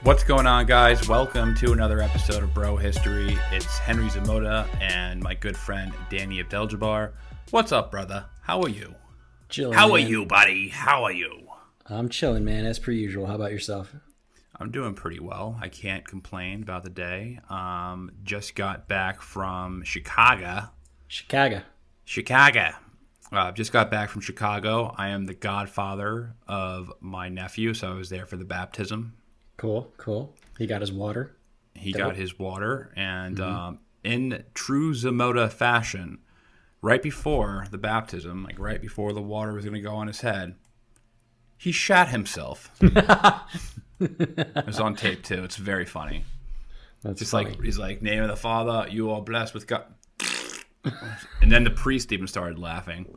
What's going on, guys? Welcome to another episode of Bro History. It's Henry Zamota and my good friend Danny Abdeljabbar. What's up, brother? How are you? Chilling. How man. are you, buddy? How are you? I'm chilling, man, as per usual. How about yourself? I'm doing pretty well. I can't complain about the day. Just got back from Chicago. Just got back from Chicago. I am the godfather of my nephew, so I was there for the baptism. Cool. He got his water. He got his water, and in true Zamota fashion, right before the baptism, like right before the water was going to go on his head, he shat himself. It was on tape too. It's very funny. That's just funny. like he's like, "Name of the Father, you are blessed with God." And then the priest even started laughing.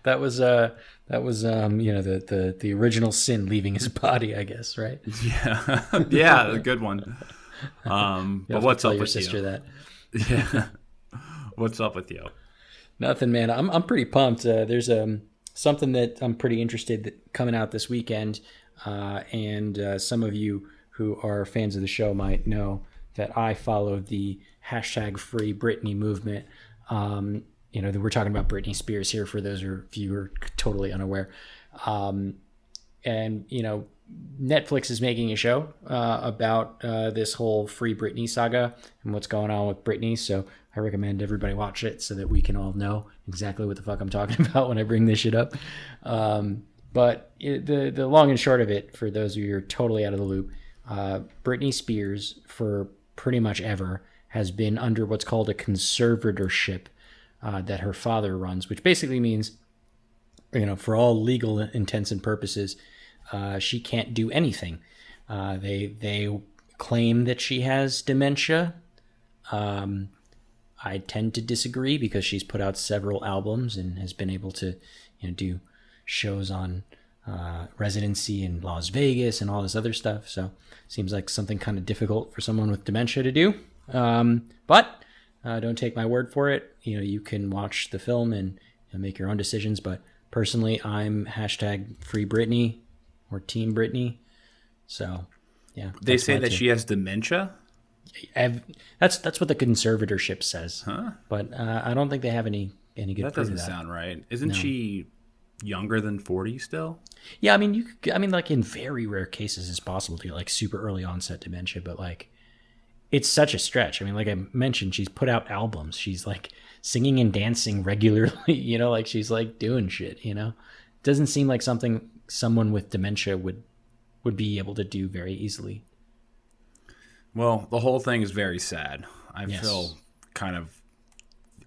That was the original sin leaving his body, I guess, right? Yeah, a good one. But what's up your with sister you? that? Yeah. What's up with you? Nothing, man. I'm pretty pumped. There's something that I'm pretty interested coming out this weekend, and some of you who are fans of the show might know that I follow the #Free Britney movement. We're talking about Britney Spears here for those of you who are totally unaware. Netflix is making a show about this whole Free Britney saga and what's going on with Britney. So I recommend everybody watch it so that we can all know exactly what the fuck I'm talking about when I bring this shit up. But the long and short of it, for those of you who are totally out of the loop, Britney Spears, for pretty much ever, has been under what's called a conservatorship that her father runs, which basically means, for all legal intents and purposes, she can't do anything. They claim that she has dementia. I tend to disagree because she's put out several albums and has been able to, do shows on residency in Las Vegas and all this other stuff. So seems like something kind of difficult for someone with dementia to do. But don't take my word for it. You can watch the film and make your own decisions. But personally, I'm #Free Britney or Team Britney. So, yeah. They say that she has dementia? That's what the conservatorship says. Huh? But I don't think they have any good That proof doesn't of that. sound right. Isn't she younger than 40 still? Yeah, like in very rare cases it's possible to get like super early onset dementia, but like it's such a stretch. Like I mentioned, she's put out albums. She's like singing and dancing regularly, like she's like doing shit, It doesn't seem like something someone with dementia would be able to do very easily. Well, the whole thing is very sad. I Yes. feel kind of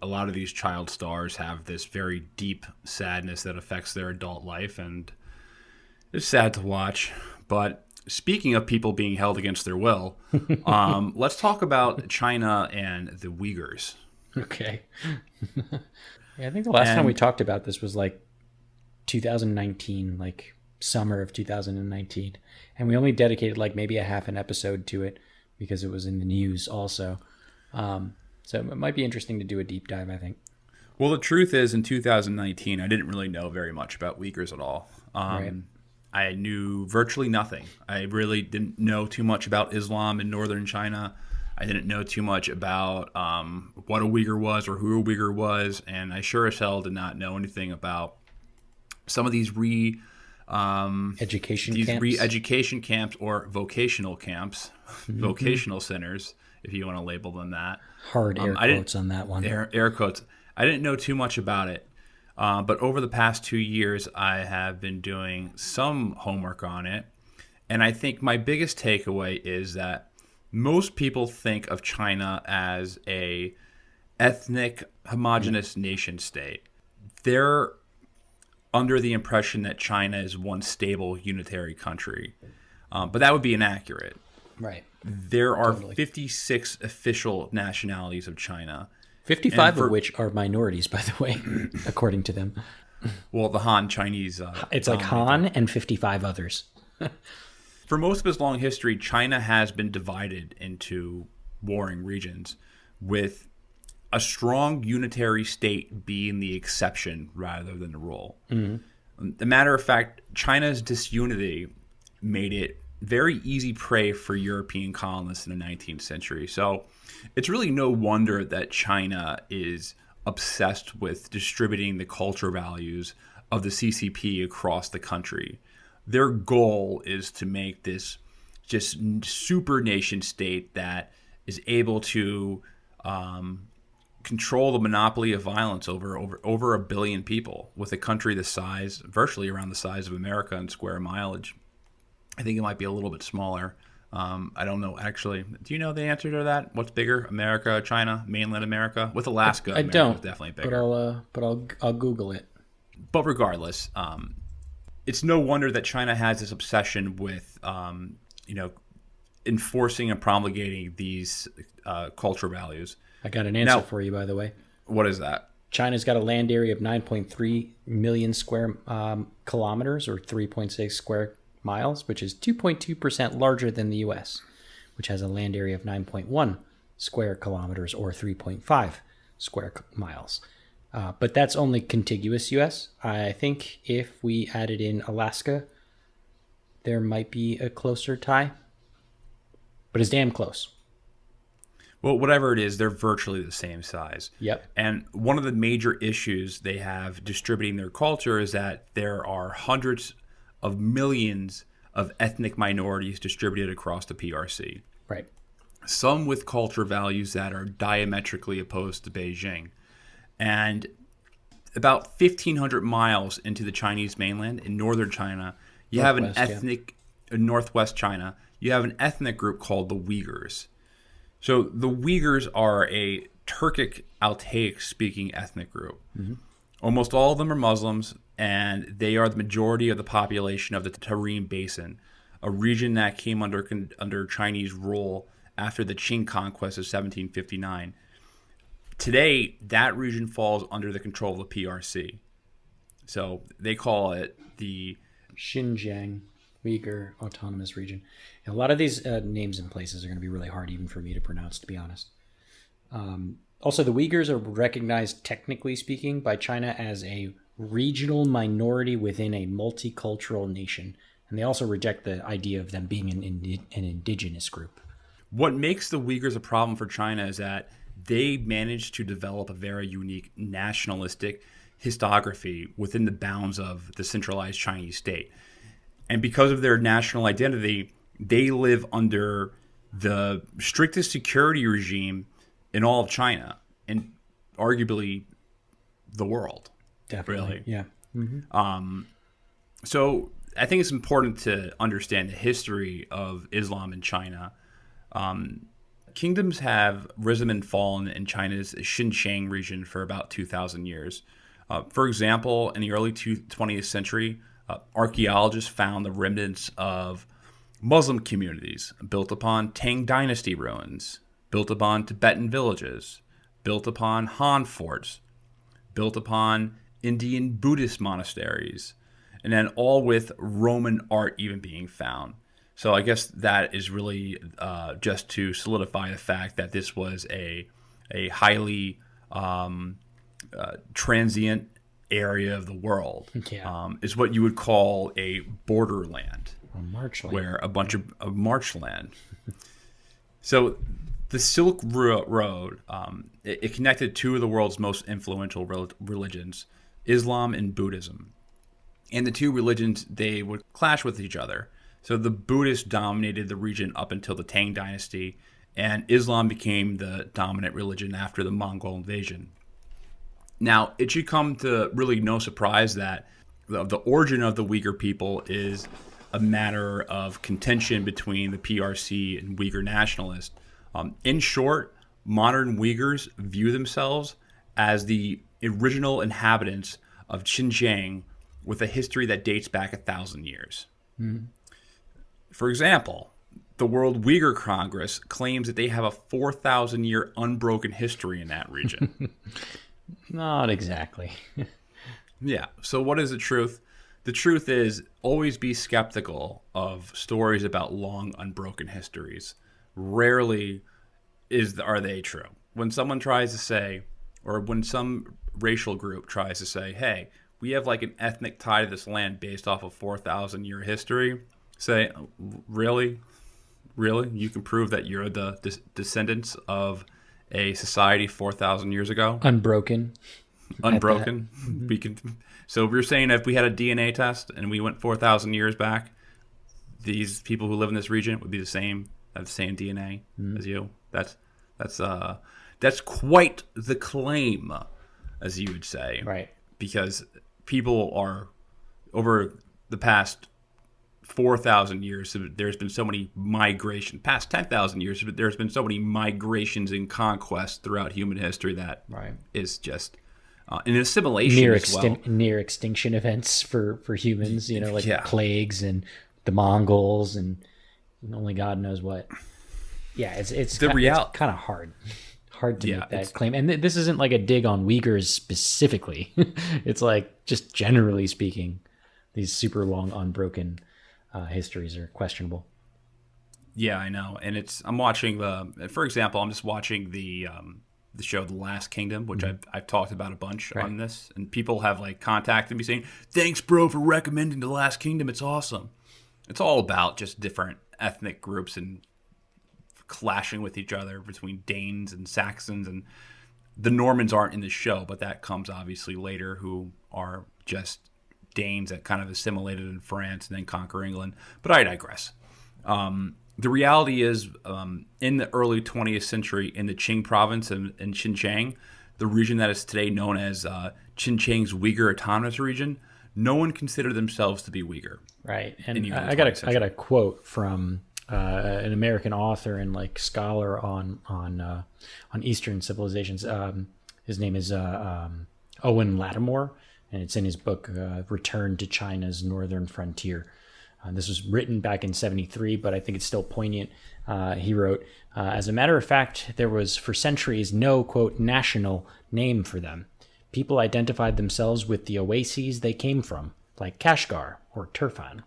a lot of these child stars have this very deep sadness that affects their adult life, and it's sad to watch. But speaking of people being held against their will, let's talk about China and the Uyghurs. Okay. Yeah, I think the last time we talked about this was like 2019, like summer of 2019. And we only dedicated like maybe a half an episode to it because it was in the news also. So it might be interesting to do a deep dive, I think. Well, the truth is, in 2019, I didn't really know very much about Uyghurs at all. Right. I knew virtually nothing. I really didn't know too much about Islam in northern China. I didn't know too much about what a Uyghur was or who a Uyghur was, and I sure as hell did not know anything about some of these re-education camps or vocational camps, vocational centers, if you want to label them that. Hard air quotes on that one. Air quotes. I didn't know too much about it. But over the past 2 years, I have been doing some homework on it. And I think my biggest takeaway is that most people think of China as a ethnic, homogenous nation state. They're under the impression that China is one stable, unitary country. But that would be inaccurate. Right. There are 56 official nationalities of China. 55 of which are minorities, by the way, according to them. Well, the Han Chinese. It's like Han and 55 others. For most of its long history, China has been divided into warring regions, with a strong unitary state being the exception rather than the rule. Mm-hmm. The matter of fact, China's disunity made it very easy prey for European colonists in the 19th century. So it's really no wonder that China is obsessed with distributing the culture values of the CCP across the country. Their goal is to make this just super nation state that is able to control the monopoly of violence over a billion people, with a country the size, virtually around the size of America in square mileage. I think it might be a little bit smaller. I don't know, actually. Do you know the answer to that? What's bigger, America, China, mainland America? With Alaska, I America don't. is definitely bigger. But I'll Google it. But regardless, it's no wonder that China has this obsession with, enforcing and promulgating these culture values. I got an answer Now, for you, by the way. what is that? China's got a land area of 9.3 million square kilometers, or 3.6 square miles, which is 2.2% larger than the U.S., which has a land area of 9.1 square kilometers, or 3.5 square miles. But that's only contiguous U.S. I think if we added in Alaska, there might be a closer tie, but it's damn close. Well, whatever it is, they're virtually the same size. Yep. And one of the major issues they have distributing their culture is that there are hundreds of millions of ethnic minorities distributed across the PRC. Right. Some with culture values that are diametrically opposed to Beijing. And about 1,500 miles into the Chinese mainland in northern China, you have an ethnic, northwest China, you have an ethnic group called the Uyghurs. So the Uyghurs are a Turkic Altaic speaking ethnic group. Mm-hmm. Almost all of them are Muslims, and they are the majority of the population of the Tarim Basin, a region that came under Chinese rule after the Qing conquest of 1759. Today, that region falls under the control of the PRC. So they call it the Xinjiang Uyghur Autonomous Region. And a lot of these names and places are going to be really hard even for me to pronounce, to be honest. Also, the Uyghurs are recognized, technically speaking, by China as a regional minority within a multicultural nation. And they also reject the idea of them being an indigenous group. What makes the Uyghurs a problem for China is that they managed to develop a very unique nationalistic historiography within the bounds of the centralized Chinese state. And because of their national identity, they live under the strictest security regime in all of China and arguably the world. Definitely. Really. Yeah. Mm-hmm. So I think it's important to understand the history of Islam in China. Kingdoms have risen and fallen in China's Xinjiang region for about 2,000 years. For example, in the early 20th century, archaeologists found the remnants of Muslim communities built upon Tang Dynasty ruins, built upon Tibetan villages, built upon Han forts, built upon Indian Buddhist monasteries, and then all with Roman art even being found. So I guess that is really just to solidify the fact that this was a highly transient area of the world. Yeah. Is what you would call a borderland. A marchland. Where a bunch of marchland. So the Silk Road, it connected two of the world's most influential religions, Islam and Buddhism. And the two religions, they would clash with each other. So the Buddhists dominated the region up until the Tang Dynasty, and Islam became the dominant religion after the Mongol invasion. Now, it should come to really no surprise that the origin of the Uyghur people is a matter of contention between the PRC and Uyghur nationalists. In short, modern Uyghurs view themselves as the original inhabitants of Xinjiang with a history that dates back 1,000 years. Mm-hmm. For example, the World Uyghur Congress claims that they have a 4,000-year unbroken history in that region. Not exactly. Yeah. So what is the truth? The truth is, always be skeptical of stories about long, unbroken histories. Rarely are they true. When someone tries to say, or when some racial group tries to say, hey, we have like an ethnic tie to this land based off of 4,000-year history, Say, really? Really? You can prove that you're the descendants of a society 4,000 years ago? Unbroken. Unbroken? Mm-hmm. We can. So we're saying if we had a DNA test and we went 4,000 years back, these people who live in this region would be the same, have the same DNA as you. That's quite the claim, as you would say. Right. Because people are, over the past 4,000 years, there's been so many migrations, past 10,000 years, but there's been so many migrations and conquests throughout human history that is just an assimilation near extinction events for humans, like Yeah. plagues and the Mongols and only God knows what. Yeah, it's kind of hard to make that claim. And this isn't like a dig on Uyghurs specifically. It's like just generally speaking, these super long unbroken histories are questionable. Yeah, I know. And I'm watching for example, I'm just watching the show The Last Kingdom, which I've talked about a bunch on this, and people have like contacted me saying, "Thanks, bro, for recommending The Last Kingdom. It's awesome." It's all about just different ethnic groups and clashing with each other between Danes and Saxons, and the Normans aren't in the show, but that comes obviously later, who are just Danes that kind of assimilated in France and then conquer England. But I digress. The reality is, in the early 20th century, in the Qing province in Xinjiang, the region that is today known as Xinjiang's Uyghur Autonomous Region, no one considered themselves to be Uyghur. Right, and I got a quote from an American author and like scholar on Eastern civilizations. His name is Owen Lattimore, and it's in his book "Return to China's Northern Frontier." This was written back in '73, but I think it's still poignant. He wrote, "As a matter of fact, there was for centuries no, quote, national name for them. People identified themselves with the oases they came from, like Kashgar or Turfan."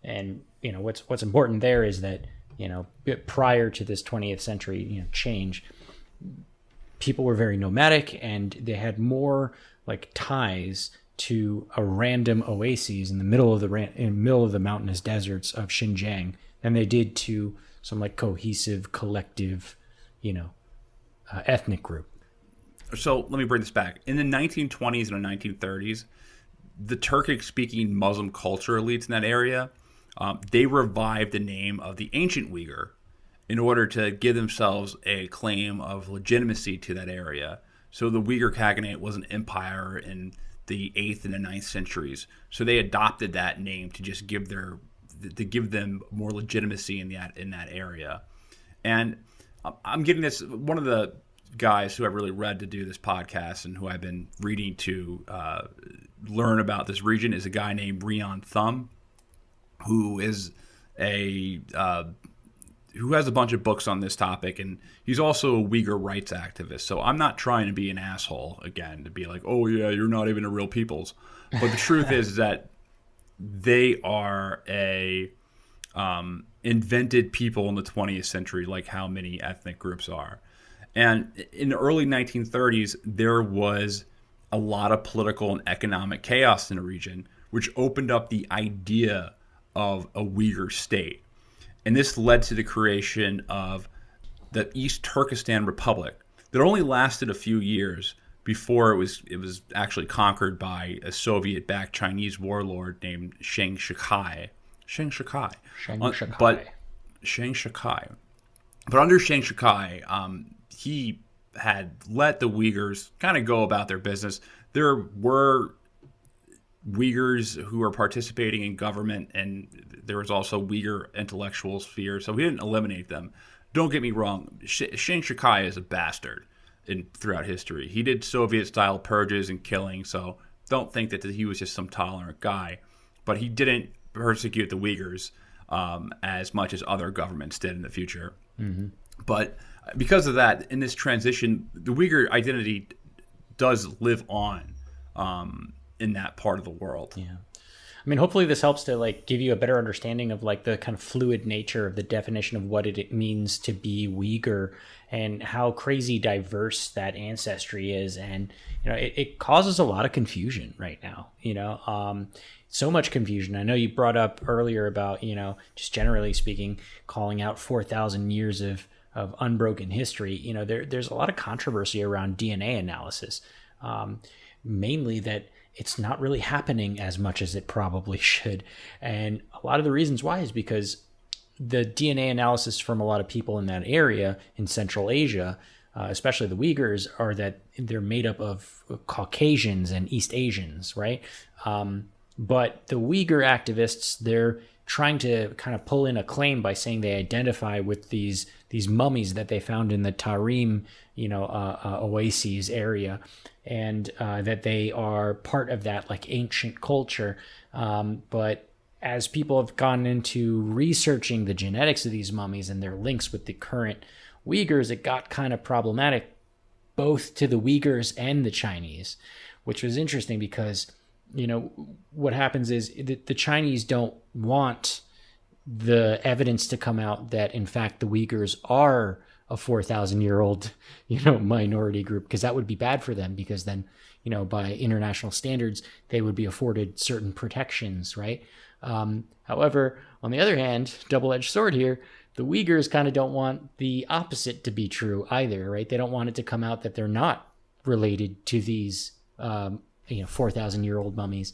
And what's important there is that prior to this 20th century change, people were very nomadic, and they had more like ties to a random oases in the middle of the mountainous deserts of Xinjiang than they did to some like cohesive collective ethnic group. So let me bring this back. In the 1920s and the 1930s, the Turkic-speaking Muslim culture elites in that area, they revived the name of the ancient Uyghur in order to give themselves a claim of legitimacy to that area. So the Uyghur Khaganate was an empire in the 8th and the 9th centuries. So they adopted that name to just give them more legitimacy in that area. And I'm getting this, one of the guys who I've really read to do this podcast and who I've been reading to learn about this region is a guy named Rian Thum, who is who has a bunch of books on this topic, and he's also a Uyghur rights activist. So I'm not trying to be an asshole again, to be like, oh yeah, you're not even a real peoples. But the truth is that they are a invented people in the 20th century, like how many ethnic groups are. And in the early 1930s, there was a lot of political and economic chaos in the region, which opened up the idea of a Uyghur state. And this led to the creation of the East Turkestan Republic that only lasted a few years before it was actually conquered by a Soviet-backed Chinese warlord named Chiang Kai-shek. Chiang Kai. But under Chiang Kai, he had let the Uyghurs kind of go about their business. There were Uyghurs who were participating in government, and there was also Uyghur intellectual sphere, so he didn't eliminate them. Don't get me wrong, Chiang Kai is a bastard throughout history. He did Soviet-style purges and killing, so don't think that he was just some tolerant guy. But he didn't persecute the Uyghurs as much as other governments did in the future. Mm-hmm. But because of that, in this transition, the Uyghur identity does live on in that part of the world. Yeah. I mean, hopefully this helps to like give you a better understanding of like the kind of fluid nature of the definition of what it means to be Uyghur and how crazy diverse that ancestry is. And, it causes a lot of confusion right now, so much confusion. I know you brought up earlier about, just generally speaking, calling out 4,000 years of unbroken history. There's a lot of controversy around DNA analysis, mainly that it's not really happening as much as it probably should. And a lot of the reasons why is because the DNA analysis from a lot of people in that area in Central Asia, especially the Uyghurs, are that they're made up of Caucasians and East Asians, right? But the Uyghur activists, they're trying to kind of pull in a claim by saying they identify with these mummies that they found in the Tarim, oases area, and that they are part of that like ancient culture. But as people have gone into researching the genetics of these mummies and their links with the current Uyghurs, it got kind of problematic both to the Uyghurs and the Chinese, which was interesting because what happens is the Chinese don't want the evidence to come out that in fact the Uyghurs are a 4,000-year-old minority group, because that would be bad for them, because then by international standards they would be afforded certain protections, right? However, on the other hand, double-edged sword here, the Uyghurs kind of don't want the opposite to be true either, right? They don't want it to come out that they're not related to these 4,000-year-old mummies,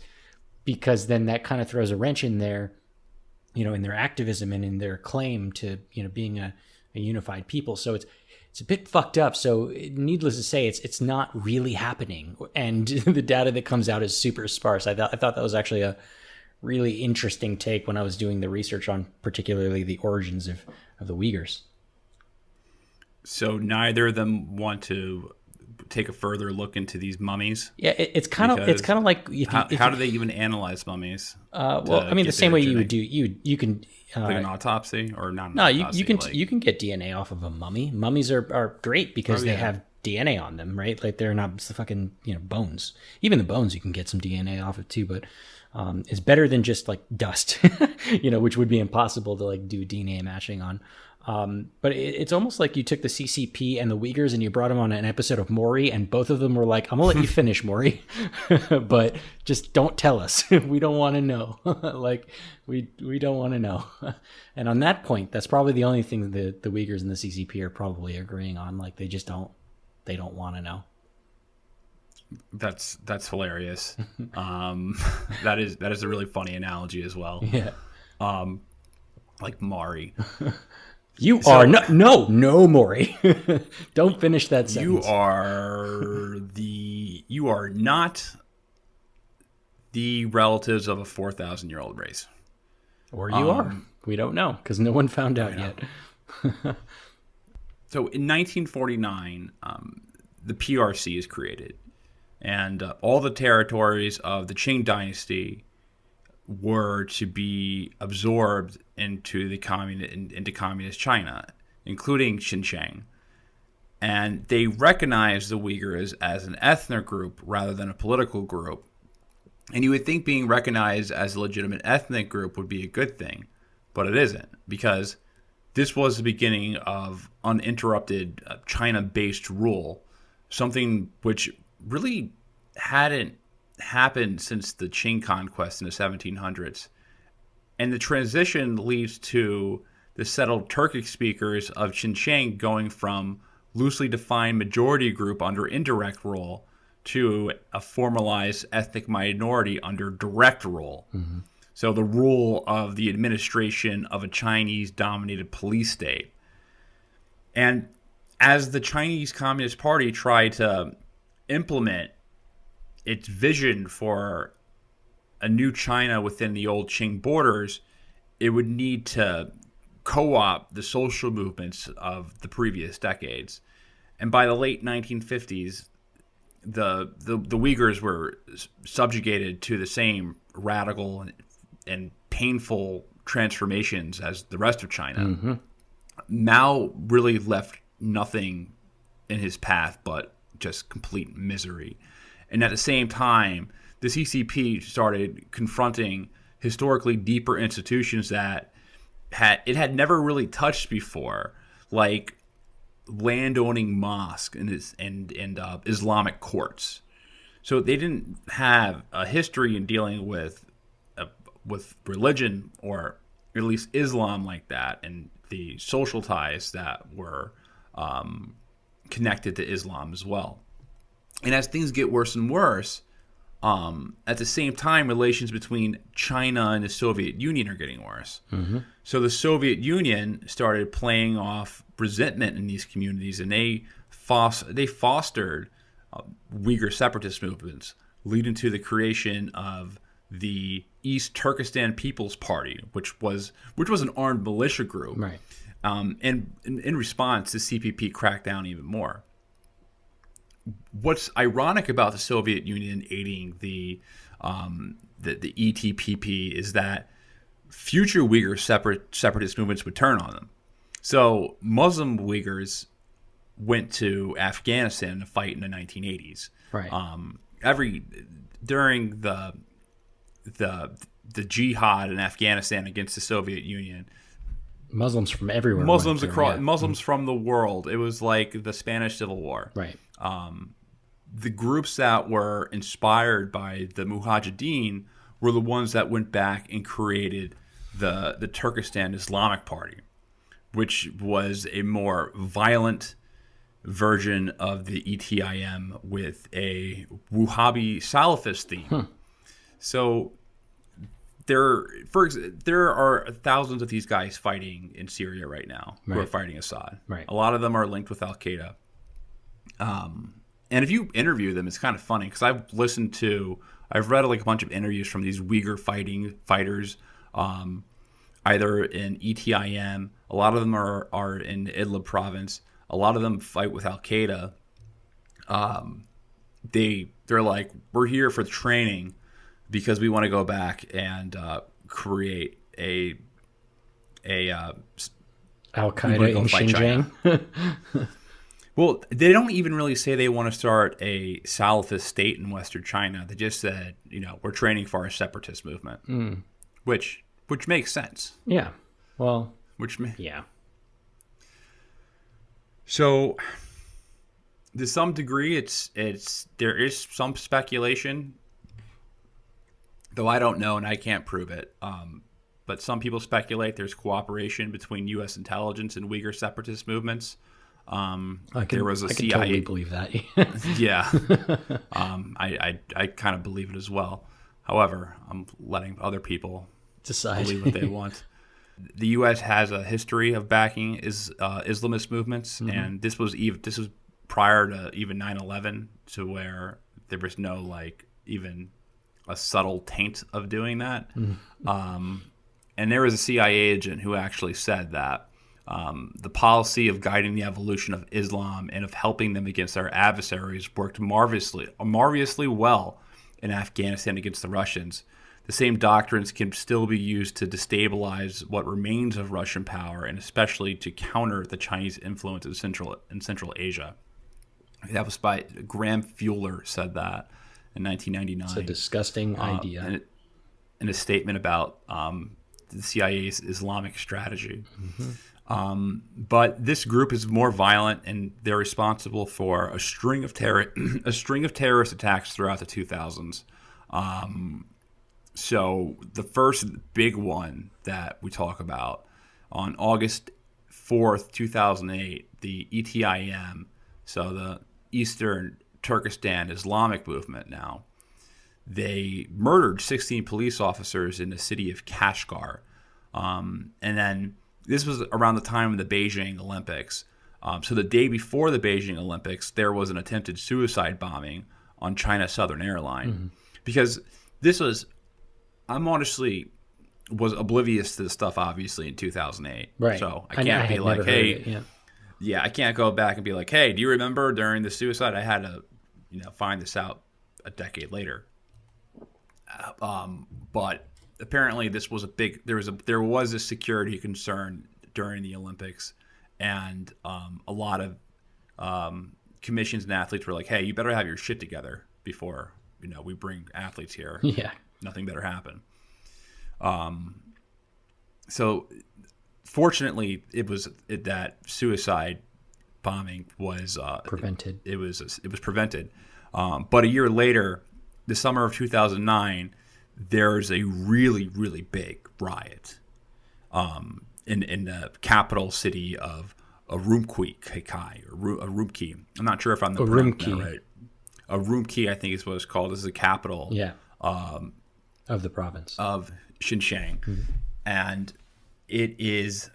because then that kind of throws a wrench in their in their activism and in their claim to being a unified people. So it's a bit fucked up. So needless to say, it's not really happening, and the data that comes out is super sparse. I thought that was actually a really interesting take when I was doing the research on particularly the origins of the Uyghurs. So neither of them want to take a further look into these mummies. Yeah, it's kind of like how do they even analyze mummies? Well, I mean, the same way you would do you can like an autopsy or not? No, you can get DNA off of a mummy. Mummies are great because they have DNA on them, right? Like they're not the fucking bones. Even the bones you can get some DNA off of too, but it's better than just like dust, which would be impossible to like do DNA matching on. But it's almost like you took the CCP and the Uyghurs and you brought them on an episode of Maury, and both of them were like, I'm gonna let you finish, Maury, but just don't tell us. We don't want to know. Like we don't want to know. And on that point, that's probably the only thing that the Uyghurs and the CCP are probably agreeing on. Like they don't want to know. That's hilarious. That is a really funny analogy as well. Yeah. Like Maury. You are no, Maury. Don't finish that sentence. You are not the relatives of a 4,000-year-old race. Or you are. We don't know because no one found out yet. So in 1949, the PRC is created, and all the territories of the Qing dynasty were to be absorbed into communist China, including Xinjiang. And they recognized the Uyghurs as an ethnic group rather than a political group. And you would think being recognized as a legitimate ethnic group would be a good thing, but it isn't, because this was the beginning of uninterrupted China-based rule, something which really hadn't happened since the Qing conquest in the 1700s. And the transition leads to the settled Turkic speakers of Xinjiang going from loosely defined majority group under indirect rule to a formalized ethnic minority under direct rule. Mm-hmm. So the rule of the administration of a Chinese-dominated police state. And as the Chinese Communist Party tried to implement its vision for a new China within the old Qing borders, it would need to co-opt the social movements of the previous decades. And by the late 1950s, the Uyghurs were subjugated to the same radical and painful transformations as the rest of China. Mm-hmm. Mao really left nothing in his path but just complete misery. And at the same time, the CCP started confronting historically deeper institutions that had never really touched before, like landowning mosque and Islamic courts. So they didn't have a history in dealing with religion, or at least Islam, like that, and the social ties that were connected to Islam as well. And as things get worse and worse, at the same time, relations between China and the Soviet Union are getting worse. Mm-hmm. So the Soviet Union started playing off resentment in these communities, and they fostered Uyghur separatist movements, leading to the creation of the East Turkestan People's Party, which was an armed militia group. Right. And in response, the CPP cracked down even more. What's ironic about the Soviet Union aiding the ETPP is that future Uyghur separatist movements would turn on them. So Muslim Uyghurs went to Afghanistan to fight in the 1980s. Right. During the jihad in Afghanistan against the Soviet Union, Muslims from everywhere. Muslims from the world. It was like the Spanish Civil War. Right. The groups that were inspired by the Mujahideen were the ones that went back and created the Turkistan Islamic Party, which was a more violent version of the ETIM with a Wahhabi Salafist theme. So there are thousands of these guys fighting in Syria right now who are fighting Assad. Right. A lot of them are linked with Al-Qaeda. And if you interview them, it's kind of funny because I've read like a bunch of interviews from these Uyghur fighters, either in ETIM. A lot of them are in Idlib province. A lot of them fight with Al-Qaeda. They're like, we're here for training because we want to go back and create a Al-Qaeda in Xinjiang. Well, they don't even really say they want to start a Salafist state in Western China. They just said, we're training for a separatist movement, which makes sense. Yeah. Well. Yeah. So, to some degree, there is some speculation, though I don't know and I can't prove it. But some people speculate there's cooperation between U.S. intelligence and Uyghur separatist movements. There was a CIA. I can totally believe that. Yeah. I kind of believe it as well. However, I'm letting other people decide believe what they want. The U.S. has a history of backing Islamist movements, and this was prior to even 9/11, to where there was no even a subtle taint of doing that. And there was a CIA agent who actually said that the policy of guiding the evolution of Islam and of helping them against their adversaries worked marvelously well in Afghanistan against the Russians. The same doctrines can still be used to destabilize what remains of Russian power, and especially to counter the Chinese influence in Central Asia. That was by Graham Fuller said that in 1999. It's a disgusting idea. In a statement about the CIA's Islamic strategy. But this group is more violent, and they're responsible for a string of terrorist attacks throughout the 2000s. So the first big one that we talk about on August 4th, 2008, the ETIM, so the Eastern Turkestan Islamic movement now, they murdered 16 police officers in the city of Kashgar. And then this was around the time of the Beijing Olympics. So the day before the Beijing Olympics, there was an attempted suicide bombing on China Southern Airlines. Because I'm honestly was oblivious to this stuff, obviously, in 2008. Right. So I can't be like, hey, yeah, I can't go back and be like, hey, do you remember during the suicide? I had to, find this out a decade later. But apparently, this was there was a security concern during the Olympics, and a lot of commissions and athletes were like, hey, you better have your shit together before we bring athletes here. Yeah. Nothing better happen. So fortunately, that suicide bombing was Prevented. It was prevented. But a year later, the summer of 2009, there's a really, really big riot in the capital city of Urumqi. I'm not sure if I'm pronouncing that right. Urumqi, I think is what it's called. This is the capital of the province of Xinjiang. And it is...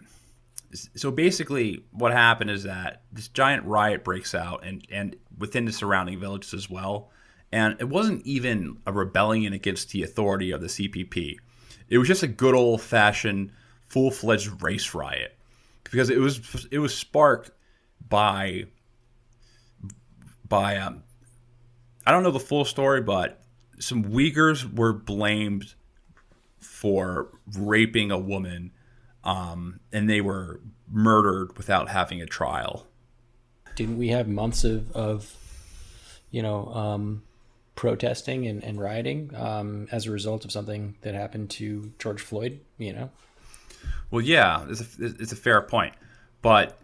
So basically what happened is that this giant riot breaks out and within the surrounding villages as well. And it wasn't even a rebellion against the authority of the CPP. It was just a good old-fashioned, full-fledged race riot. Because it was sparked by I don't know the full story, but some Uyghurs were blamed for raping a woman, and they were murdered without having a trial. Didn't we have months of protesting and rioting as a result of something that happened to George Floyd? Well, yeah, it's a fair point, but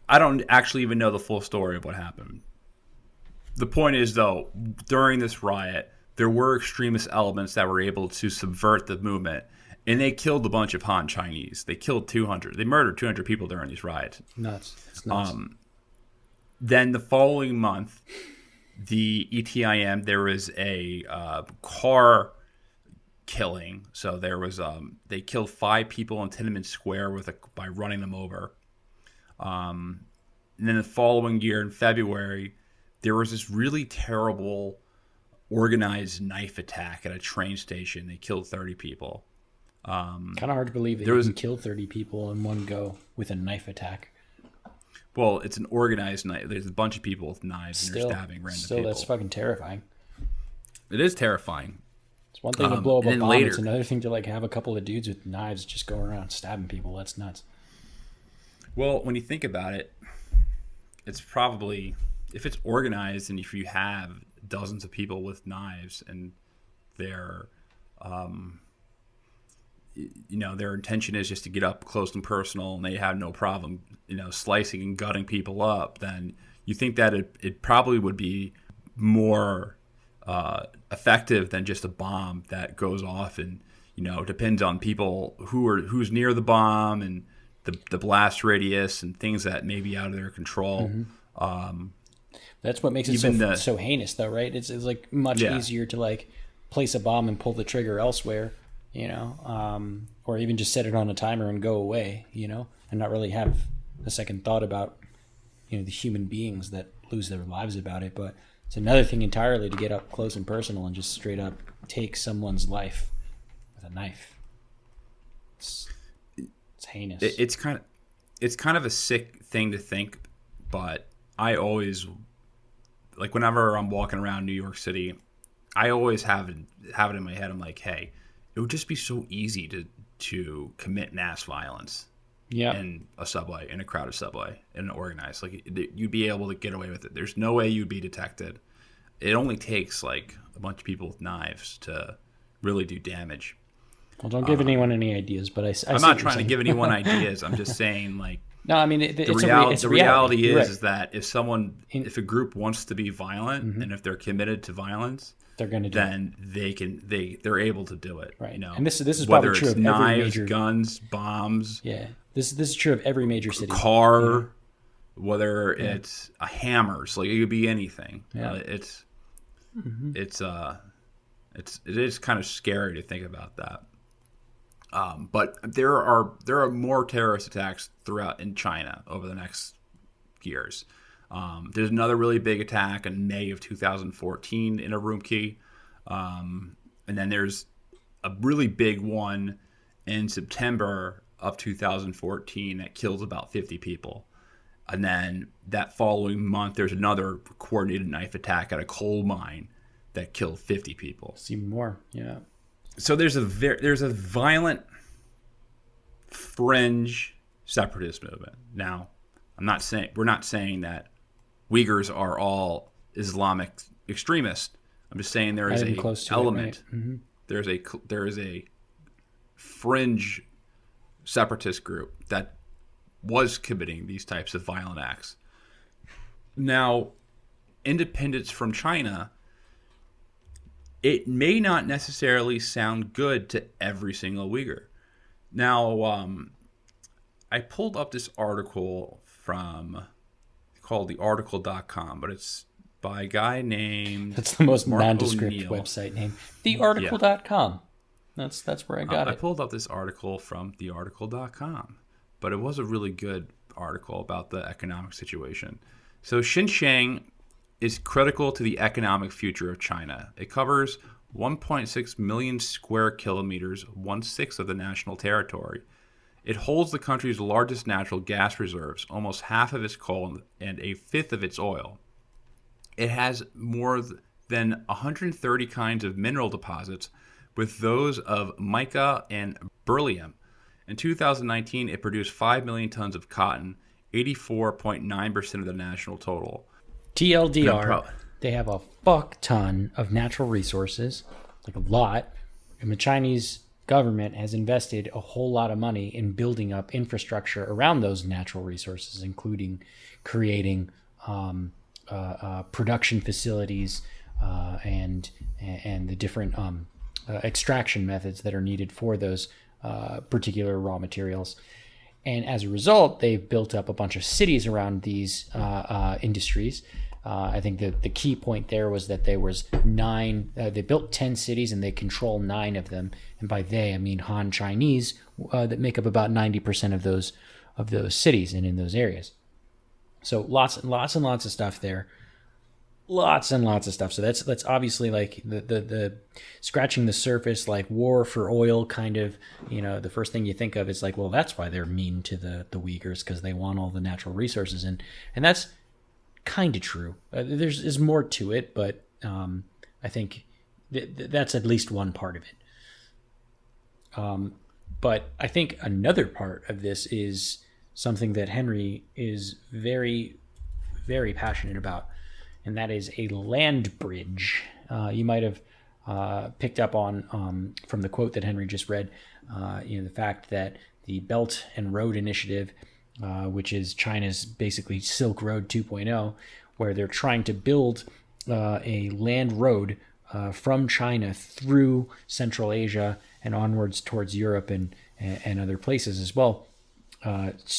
I don't actually even know the full story of what happened. The point is, though, during this riot, there were extremist elements that were able to subvert the movement, and they killed a bunch of Han Chinese. They killed 200. They murdered 200 people during these riots. Nuts. It's nuts. Then the following month, the ETIM, there was a car killing. So there was they killed 5 people in Tiananmen Square by running them over. And then the following year in February, there was this really terrible organized knife attack at a train station. They killed 30 people. Kind of hard to believe that you can kill 30 people in one go with a knife attack. Well, it's an organized knife. There's a bunch of people with knives and they're stabbing random people. Still, that's fucking terrifying. It is terrifying. It's one thing to blow up a bomb. It's another thing to have a couple of dudes with knives just going around stabbing people. That's nuts. Well, when you think about it, it's probably, if it's organized and if you have dozens of people with knives and they're, their intention is just to get up close and personal and they have no problem, slicing and gutting people up, then you think that it probably would be more effective than just a bomb that goes off and, depends on people who's near the bomb and the blast radius and things that may be out of their control. Mm-hmm. That's what makes it so heinous, though, right? It's much easier to place a bomb and pull the trigger elsewhere, or even just set it on a timer and go away, and not really have a second thought about, the human beings that lose their lives about it. But it's another thing entirely to get up close and personal and just straight up take someone's life with a knife. It's heinous. It's kind of a sick thing to think, but I always, whenever I'm walking around New York City, I always have it in my head. I'm like, hey, it would just be so easy to commit mass violence in a subway, in a crowded subway, in an organized. You'd be able to get away with it. There's no way you'd be detected. It only takes a bunch of people with knives to really do damage. Well, don't give anyone any ideas, but I'm not trying to give anyone ideas. I'm just saying, no, I mean, the reality is that if a group wants to be violent, mm-hmm. and if they're committed to violence, they're going to do it. They're able to do it. Right. And this is probably true of knives, every major guns, bombs. Yeah. This is true of every major city. Car, whether it's a hammer, it could be anything. Yeah. It is kind of scary to think about that. But there are more terrorist attacks throughout in China over the next years. There's another really big attack in May of 2014 in Urumqi. And then there's a really big one in September of 2014 that kills about 50 people. And then that following month, there's another coordinated knife attack at a coal mine that killed 50 people. It's even more, yeah. So there's a violent fringe separatist movement. Now, we're not saying that Uyghurs are all Islamic extremists. I'm just saying there is a element. Mm-hmm. There is a fringe separatist group that was committing these types of violent acts. Now, independence from China, it may not necessarily sound good to every single Uyghur. Now, I pulled up this article called thearticle.com, but it's by a guy named... That's the most Mark nondescript O'Neill. website name. Thearticle.com. That's where I got it. I pulled up this article from thearticle.com, but it was a really good article about the economic situation. So Xinjiang is critical to the economic future of China. It covers 1.6 million square kilometers, 1/6 of the national territory. It holds the country's largest natural gas reserves, almost half of its coal and 1/5 of its oil. It has more than 130 kinds of mineral deposits, with those of mica and beryllium. In 2019, it produced 5 million tons of cotton, 84.9% of the national total. TLDR, they have a fuck ton of natural resources, like a lot, and the Chinese government has invested a whole lot of money in building up infrastructure around those natural resources, including creating production facilities and the different extraction methods that are needed for those particular raw materials. And as a result, they've built up a bunch of cities around these industries. I think the key point there was that there was 9. They built 10 cities and they control 9 of them. And by they, I mean Han Chinese that make up about 90% of those cities and in those areas. So lots and lots of stuff there. Lots and lots of stuff. So that's obviously like the scratching the surface, like war for oil kind of, the first thing you think of is like, well, that's why they're mean to the Uyghurs, because they want all the natural resources. And that's kind of true. There's more to it, but I think that's at least one part of it. But I think another part of this is something that Henry is very, very passionate about, and that is a land bridge. You might have picked up on from the quote that Henry just read, the fact that the Belt and Road Initiative, which is China's basically Silk Road 2.0, where they're trying to build a land road from China through Central Asia and onwards towards Europe and other places as well,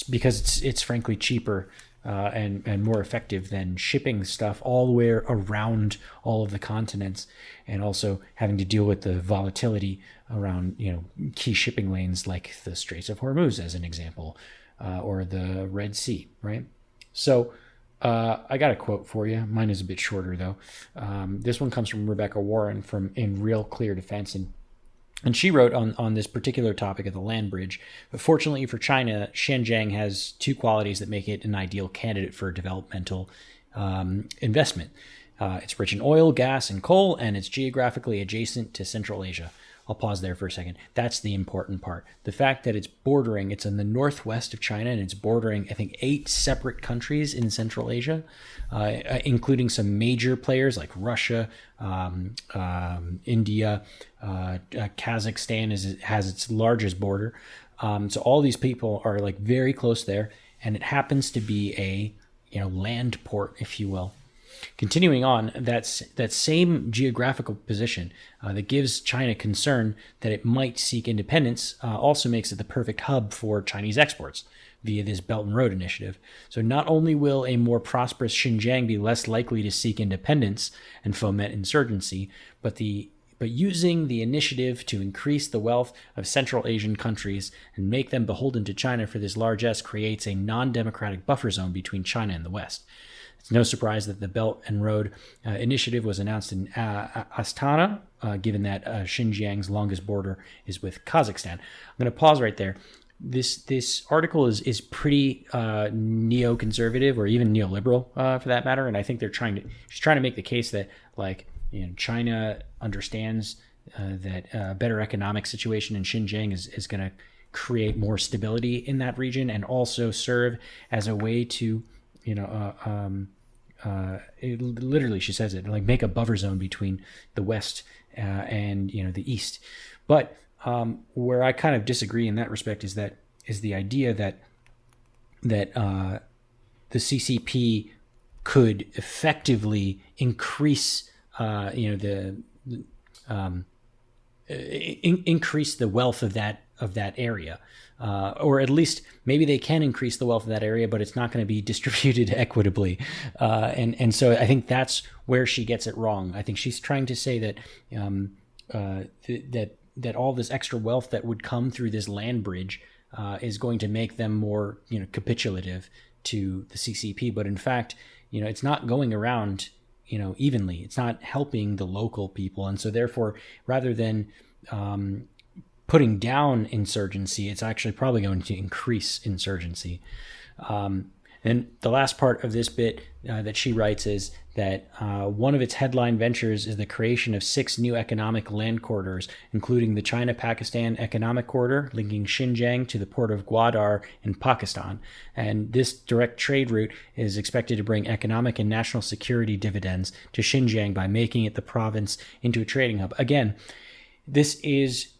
because it's frankly cheaper and more effective than shipping stuff all the way around all of the continents, and also having to deal with the volatility around key shipping lanes like the Straits of Hormuz, as an example, or the Red Sea, right? So I got a quote for you. Mine is a bit shorter though. This one comes from Rebecca Warren from In Real Clear Defense, and she wrote on this particular topic of the land bridge. But fortunately for China, Xinjiang has 2 qualities that make it an ideal candidate for developmental investment. It's rich in oil, gas, and coal, and it's geographically adjacent to Central Asia. I'll pause there for a second. That's the important part. The fact that it's in the northwest of China, and it's bordering, I think, 8 separate countries in Central Asia, including some major players like Russia, India, Kazakhstan has its largest border. So all these people are like very close there, and it happens to be a land port, if you will. Continuing on, that same geographical position that gives China concern that it might seek independence also makes it the perfect hub for Chinese exports via this Belt and Road Initiative. So not only will a more prosperous Xinjiang be less likely to seek independence and foment insurgency, but using the initiative to increase the wealth of Central Asian countries and make them beholden to China for this largesse creates a non-democratic buffer zone between China and the West. It's no surprise that the Belt and Road Initiative was announced in Astana, given that Xinjiang's longest border is with Kazakhstan. I'm going to pause right there. This article is pretty neoconservative, or even neoliberal for that matter, and I think she's trying to make the case that China understands that a better economic situation in Xinjiang is going to create more stability in that region, and also serve as a way to literally, she says it, like make a buffer zone between the West and the East. But Where I kind of disagree in that respect is the idea that the CCP could effectively increase, increase the wealth of that area, or at least maybe they can increase the wealth of that area, but it's not going to be distributed equitably. And so I think that's where she gets it wrong. I think she's trying to say that that all this extra wealth that would come through this land bridge is going to make them more, capitulative to the CCP. But in fact, it's not going around, evenly. It's not helping the local people. And so therefore, rather than putting down insurgency, it's actually probably going to increase insurgency. And the last part of this bit that she writes is that one of its headline ventures is the creation of 6 new economic land corridors, including the China-Pakistan Economic Corridor, linking Xinjiang to the port of Gwadar in Pakistan. And this direct trade route is expected to bring economic and national security dividends to Xinjiang by making it the province into a trading hub. Again, this is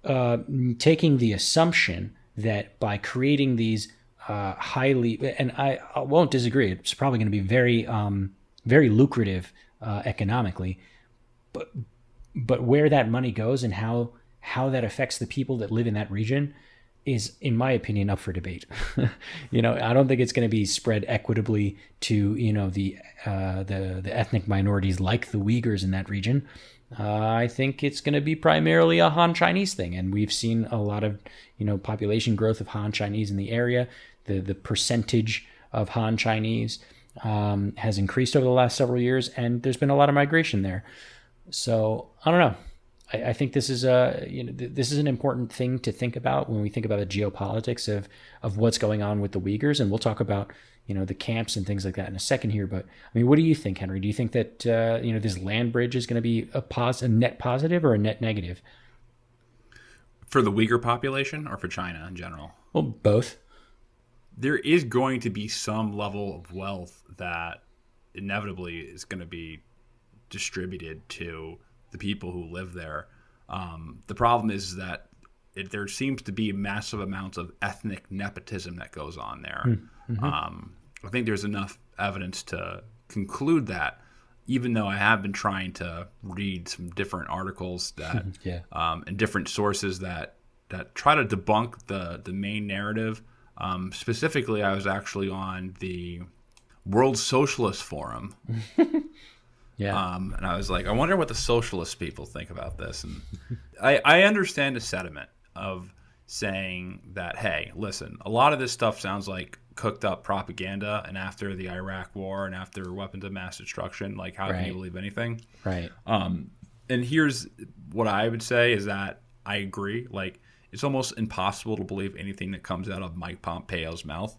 taking the assumption that by creating these highly, and I won't disagree, it's probably going to be very, very lucrative economically, but where that money goes and how that affects the people that live in that region is, in my opinion, up for debate. I don't think it's going to be spread equitably to the ethnic minorities like the Uyghurs in that region. I think it's going to be primarily a Han Chinese thing, and we've seen a lot of population growth of Han Chinese in the area. The percentage of Han Chinese has increased over the last several years, and there's been a lot of migration there. So I don't know. I think this is this is an important thing to think about when we think about the geopolitics of what's going on with the Uyghurs, and we'll talk about the camps and things like that in a second here. But I mean, what do you think, Henry? Do you think that this land bridge is going to be a net positive or a net negative for the Uyghur population or for China in general? Well, both. There is going to be some level of wealth that inevitably is going to be distributed to the people who live there. The problem is that there seems to be massive amounts of ethnic nepotism that goes on there. Mm-hmm. I think there's enough evidence to conclude that, even though I have been trying to read some different articles that and different sources that try to debunk the main narrative. Specifically, I was actually on the World Socialist Forum. And I was like, I wonder what the socialist people think about this. And I understand the sentiment of saying that, hey, listen, a lot of this stuff sounds like cooked up propaganda, and after the Iraq war and after weapons of mass destruction, like how can you believe anything? Right. And here's what I would say is that I agree. Like, it's almost impossible to believe anything that comes out of Mike Pompeo's mouth.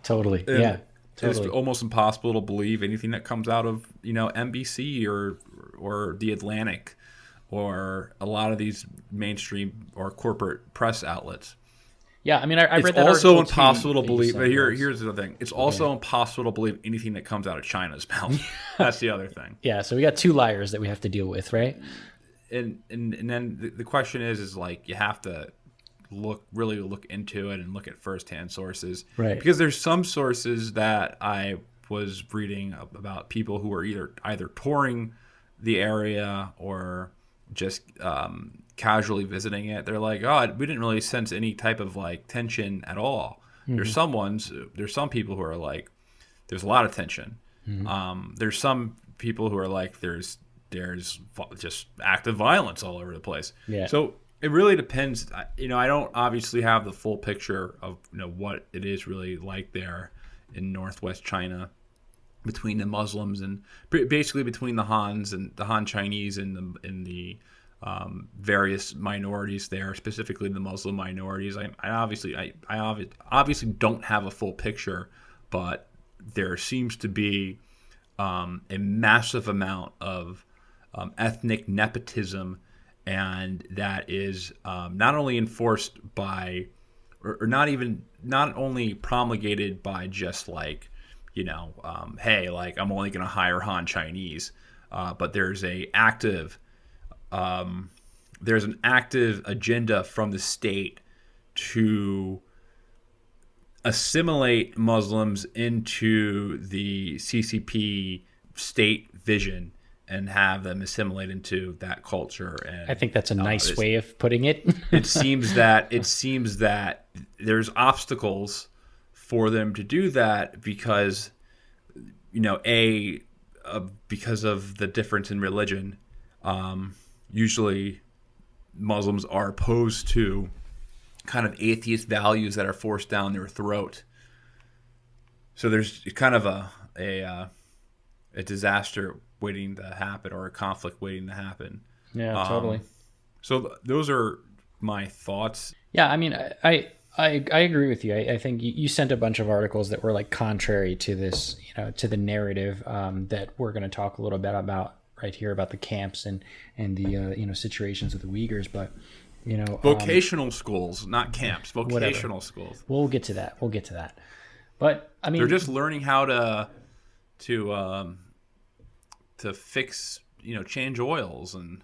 Totally. And yeah. Totally. It's almost impossible to believe anything that comes out of NBC or the Atlantic or a lot of these mainstream or corporate press outlets. Yeah, I mean, I read that. It's also impossible to believe. Here's the thing. It's also impossible to believe anything that comes out of China's mouth. That's the other thing. Yeah, so we got 2 liars that we have to deal with, right? And then the question is like you have to really look into it and look at firsthand sources, right? Because there's some sources that I was reading about people who are either touring the area or just casually visiting it. They're like, oh, we didn't really sense any type of like tension at all. Mm-hmm. There's some people who are like, there's a lot of tension. Mm-hmm. There's some people who are like, there's just active violence all over the place. Yeah. So it really depends. I don't obviously have the full picture of what it is really like there in northwest China between the Muslims and basically between the Hans and the Han Chinese and the various minorities there, specifically the Muslim minorities. I obviously don't have a full picture, but there seems to be a massive amount of ethnic nepotism, and that is not only enforced by, or not only promulgated by just like, hey, like I'm only going to hire Han Chinese, but there's a active there's an active agenda from the state to assimilate Muslims into the CCP state vision and have them assimilate into that culture. And I think that's a nice way of putting it. it seems that there's obstacles for them to do that because, because of the difference in religion. Usually Muslims are opposed to kind of atheist values that are forced down their throat. So there's kind of a disaster waiting to happen, or a conflict waiting to happen. Yeah, totally. So those are my thoughts. Yeah, I mean, I agree with you. I think you sent a bunch of articles that were like contrary to this, to the narrative that we're going to talk a little bit about right here about the camps and the situations of the Uyghurs, but vocational schools, not camps. Vocational schools. We'll get to that. But I mean, they're just learning how to fix, change oils and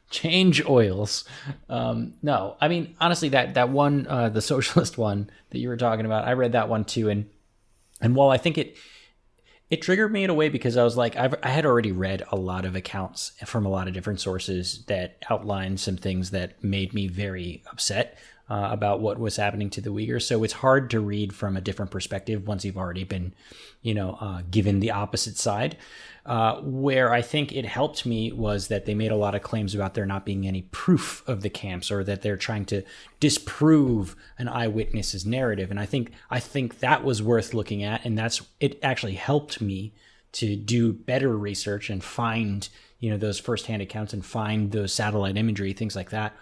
change oils. No, I mean, honestly, that one, the socialist one that you were talking about, I read that one too. And while I think it triggered me in a way because I was like, I had already read a lot of accounts from a lot of different sources that outlined some things that made me very upset about what was happening to the Uyghurs. So it's hard to read from a different perspective once you've already been, given the opposite side. Where I think it helped me was that they made a lot of claims about there not being any proof of the camps, or that they're trying to disprove an eyewitness's narrative. And I think that was worth looking at, and it actually helped me to do better research and find, those firsthand accounts and find those satellite imagery, things like that.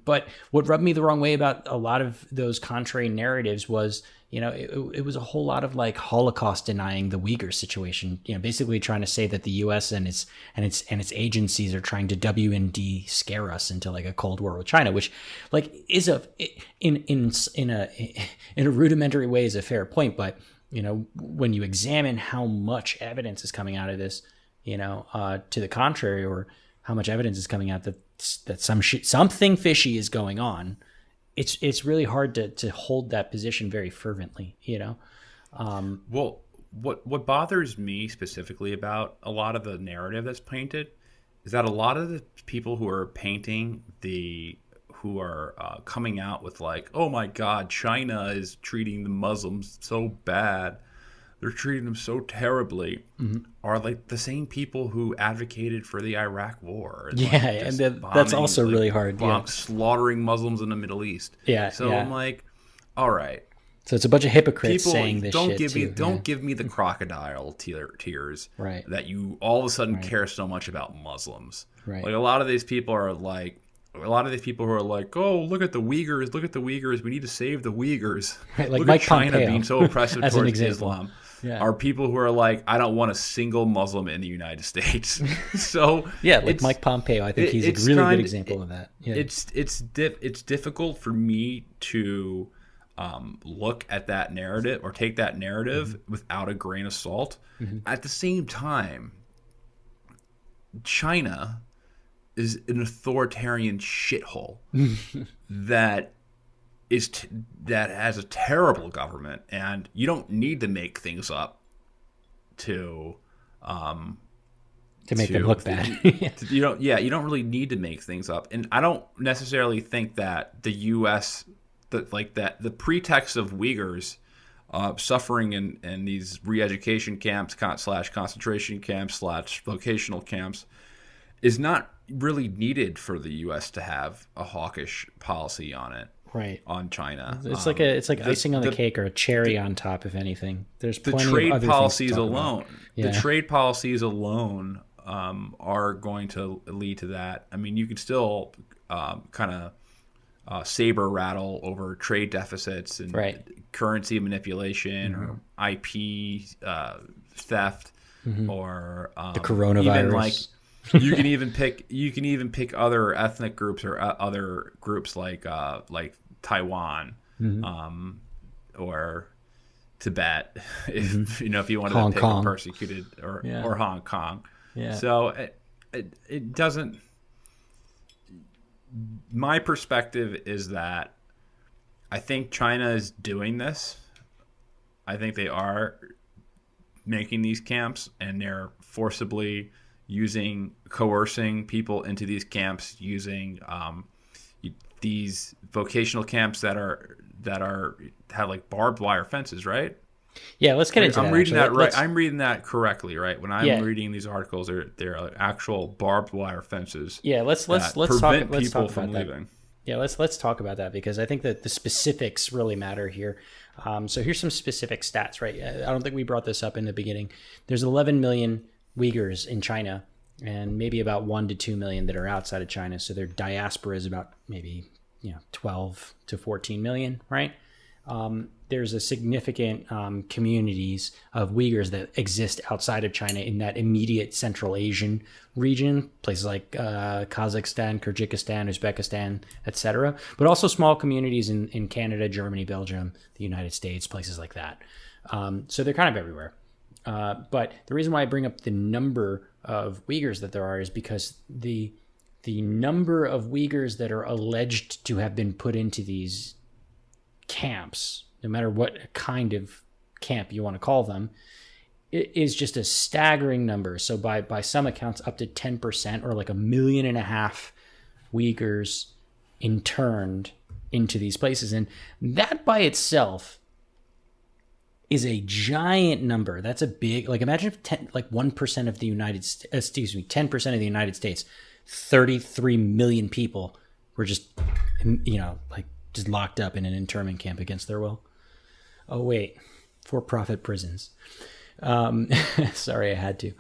But what rubbed me the wrong way about a lot of those contrary narratives was, it was a whole lot of like Holocaust denying the Uyghur situation, basically trying to say that the U.S. and its agencies are trying to WMD scare us into like a Cold War with China, which like is in a rudimentary way is a fair point. But, when you examine how much evidence is coming out of this, to the contrary, or how much evidence is coming out that something fishy is going on, it's really hard to hold that position very fervently, Well, what bothers me specifically about a lot of the narrative that's painted is that a lot of the people who are painting who are coming out with like, oh my God, China is treating the Muslims so bad, they're treating them so terribly, are like the same people who advocated for the Iraq War. And that's also really hard. Slaughtering Muslims in the Middle East. Yeah. So I'm like, all right. So it's a bunch of hypocrites saying this don't shit Don't give me the crocodile tears right. that you all of a sudden care so much about Muslims. Right. Like a lot of these people who are like, oh, look at the Uyghurs, we need to save the Uyghurs. Right, like look Mike at China Pompeo, being so oppressive as an towards example. Islam. Yeah. Are people who are like, I don't want a single Muslim in the United States. So yeah, like Mike Pompeo, I think he's a really good example of that. Yeah. It's difficult for me to look at that narrative or take that narrative without a grain of salt. At the same time, China is an authoritarian shithole that has a terrible government, and you don't need to make things up to make them look bad. You don't really need to make things up. And I don't necessarily think that the U.S. the pretext of Uyghurs suffering in these re-education camps / concentration camps / vocational camps is not really needed for the U.S. to have a hawkish policy on it. Right. On China. It's like icing on the cake, or a cherry on top, if anything. There's plenty the trade of other policies things to talk alone. about. Yeah. The trade policies alone are going to lead to that. I mean, you could still kind of saber rattle over trade deficits and currency manipulation or IP theft or the coronavirus. Even like you can even pick other ethnic groups or other groups like Taiwan or Tibet, if you wanted to pick a persecuted or Hong Kong. Yeah. So it doesn't. my perspective is that I think China is doing this. I think they are making these camps, and they're forcibly coercing people into these camps, using these vocational camps that have like barbed wire fences, right? Yeah, let's get into I'm that. reading Actually. that right. I'm reading that correctly, right? When I'm Yeah. reading these articles, they're actual barbed wire fences. Yeah, let's talk prevent let's people talk from about that. leaving. Yeah, let's talk about that, because I think that the specifics really matter here. So here's some specific stats, right? I don't think we brought this up in the beginning. There's 11 million Uyghurs in China, and maybe about 1 to 2 million that are outside of China. So their diaspora is about maybe 12 to 14 million, right? There's a significant communities of Uyghurs that exist outside of China in that immediate Central Asian region, places like Kazakhstan, Kyrgyzstan, Uzbekistan, etc. But also small communities in Canada, Germany, Belgium, the United States, places like that. So they're kind of everywhere. But the reason why I bring up the number of Uyghurs that there are is because the number of Uyghurs that are alleged to have been put into these camps, no matter what kind of camp you want to call them, it is just a staggering number. So by some accounts, up to 10%, or like 1.5 million Uyghurs interned into these places. And that by itself is a giant number. That's a big, like, imagine if 1% of the 10% of the United States, 33 million people were just, just locked up in an internment camp against their will. Oh wait, for-profit prisons. Sorry, I had to.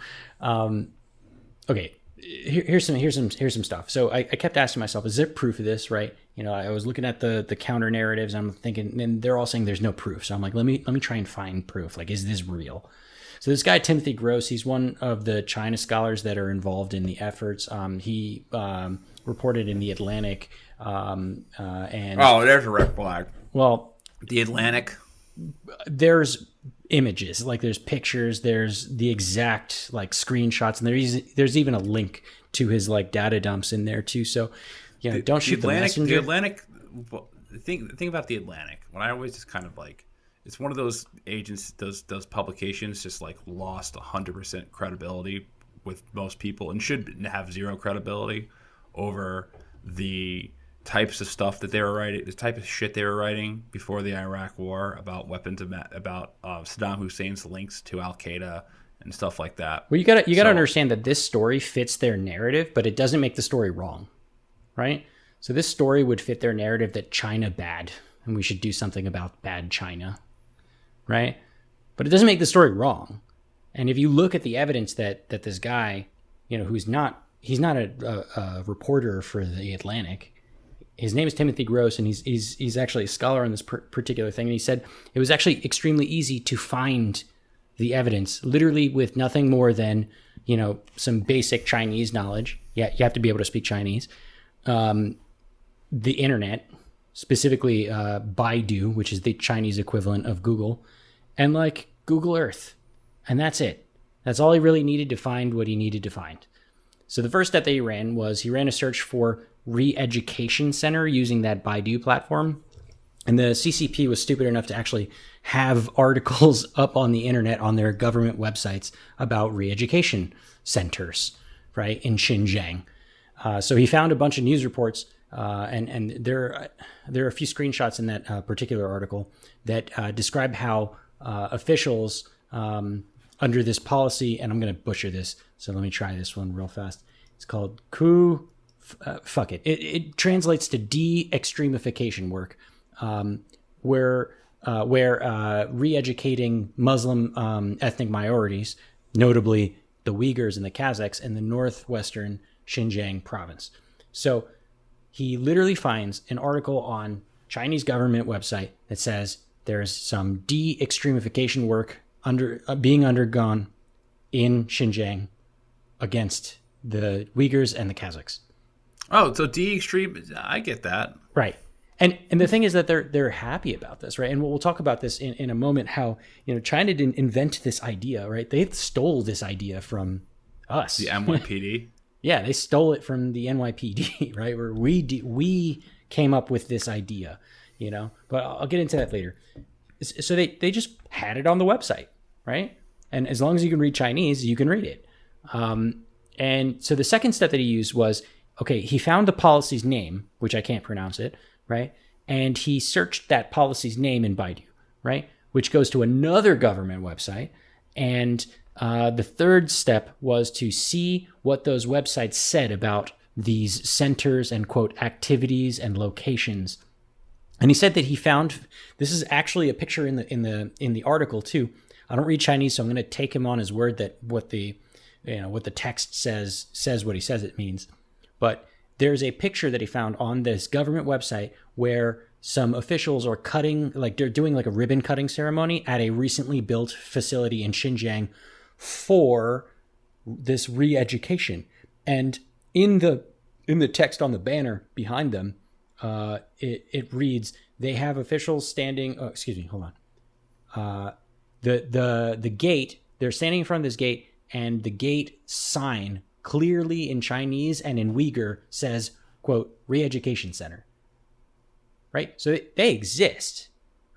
Okay, here's some stuff. So I kept asking myself, is there proof of this? Right? I was looking at the counter narratives. And I'm thinking, and they're all saying there's no proof. So I'm like, let me try and find proof. Like, is this real? So this guy Timothy Gross, he's one of the China scholars that are involved in the efforts. He reported in the Atlantic. And there's a red flag. Well, the Atlantic. There's images, like there's pictures, there's the exact like screenshots, and there's even a link to his like data dumps in there too. So don't shoot the messenger. The Atlantic. The thing about the Atlantic, when I always just kind of like, it's one of those agents, those publications just like lost 100% credibility with most people, and should have zero credibility over the types of stuff that they were writing, the type of shit they were writing before the Iraq War about weapons, about Saddam Hussein's links to Al Qaeda and stuff like that. Well, you gotta understand that this story fits their narrative, but it doesn't make the story wrong, right? So this story would fit their narrative that China bad, and we should do something about bad China, right? But it doesn't make the story wrong. And if you look at the evidence that this guy, he's not a reporter for the Atlantic. His name is Timothy Gross, and he's actually a scholar on this particular thing. And he said it was actually extremely easy to find the evidence, literally with nothing more than, some basic Chinese knowledge. Yeah, you have to be able to speak Chinese. The internet, specifically Baidu, which is the Chinese equivalent of Google, and like Google Earth. And that's it. That's all he really needed to find what he needed to find. So the first step that he ran a search for re-education center using that Baidu platform. And the CCP was stupid enough to actually have articles up on the internet on their government websites about re-education centers, right, in Xinjiang. So he found a bunch of news reports, and there are a few screenshots in that particular article that describe how officials under this policy, and I'm going to butcher this, so let me try this one real fast. It's called fuck it. It translates to de-extremification work, where re-educating Muslim ethnic minorities, notably the Uyghurs and the Kazakhs in the northwestern Xinjiang province. So he literally finds an article on Chinese government website that says there's some de-extremification work being undergone in Xinjiang against the Uyghurs and the Kazakhs. Oh, so de-extreme, I get that. Right. And the thing is that they're happy about this, right? And we'll talk about this in a moment, how, China didn't invent this idea, right? They stole this idea from us. The NYPD. Yeah, they stole it from the NYPD, right? Where we came up with this idea, you know. But I'll get into that later. So they just had it on the website, right? And as long as you can read Chinese, you can read it. And so the second step that he used was, okay, he found the policy's name, which I can't pronounce it, right? And he searched that policy's name in Baidu, right? Which goes to another government website. And the third step was to see what those websites said about these centers and, quote, activities and locations. And he said that he found, this is actually a picture in the article too. I don't read Chinese, so I'm going to take him on his word that what the text says what he says it means. But there's a picture that he found on this government website where some officials are cutting, like they're doing like a ribbon cutting ceremony at a recently built facility in Xinjiang for this re-education. And in the text on the banner behind them, it reads, they have officials standing, oh, excuse me, hold on. The gate, they're standing in front of this gate, and the gate sign clearly in Chinese and in Uyghur says, quote, re-education center. Right? So they exist,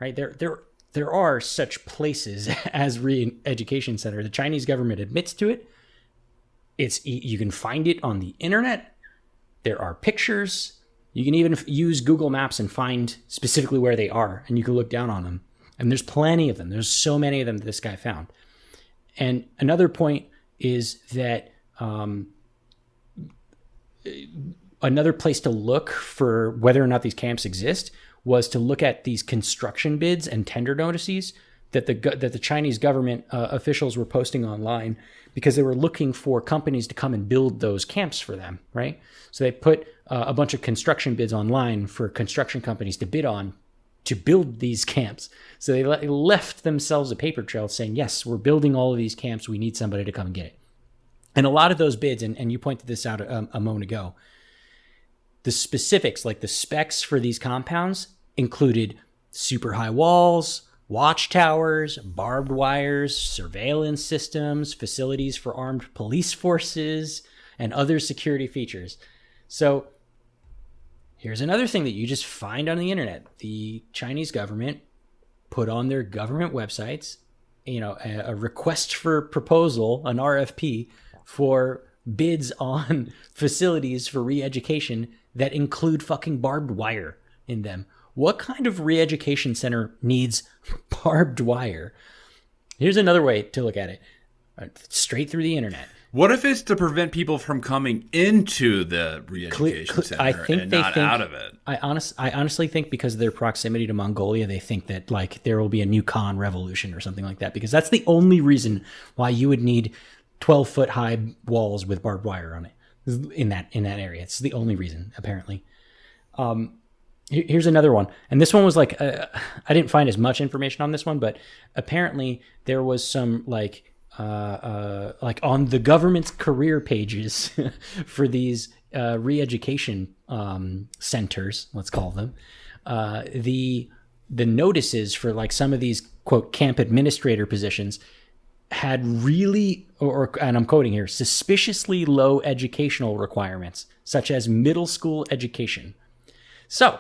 right? There are such places as re-education center. The Chinese government admits to it. You can find it on the internet. There are pictures. You can even use Google Maps and find specifically where they are, and you can look down on them. And there's plenty of them. There's so many of them that this guy found. And another point is that another place to look for whether or not these camps exist was to look at these construction bids and tender notices that the Chinese government officials were posting online, because they were looking for companies to come and build those camps for them, right? So they put a bunch of construction bids online for construction companies to bid on to build these camps. So they left themselves a paper trail saying, yes, we're building all of these camps. We need somebody to come and get it. And a lot of those bids, and you pointed this out a moment ago, the specifics, like the specs for these compounds, included super high walls, watchtowers, barbed wires, surveillance systems, facilities for armed police forces, and other security features. So here's another thing that you just find on the internet. The Chinese government put on their government websites, a request for proposal, an RFP, for bids on facilities for re-education that include fucking barbed wire in them. What kind of re-education center needs barbed wire? Here's another way to look at it. Straight through the internet. What if it's to prevent people from coming into the re-education center and not out of it? I honestly think because of their proximity to Mongolia, they think that like there will be a new Khan revolution or something like that, because that's the only reason why you would need 12-foot high walls with barbed wire on it in that area. It's the only reason, apparently. Here's another one, and this one was like I didn't find as much information on this one, but apparently there was some like on the government's career pages for these re-education centers, let's call them, the notices for like some of these, quote, camp administrator positions had really, and I'm quoting here, suspiciously low educational requirements, such as middle school education. So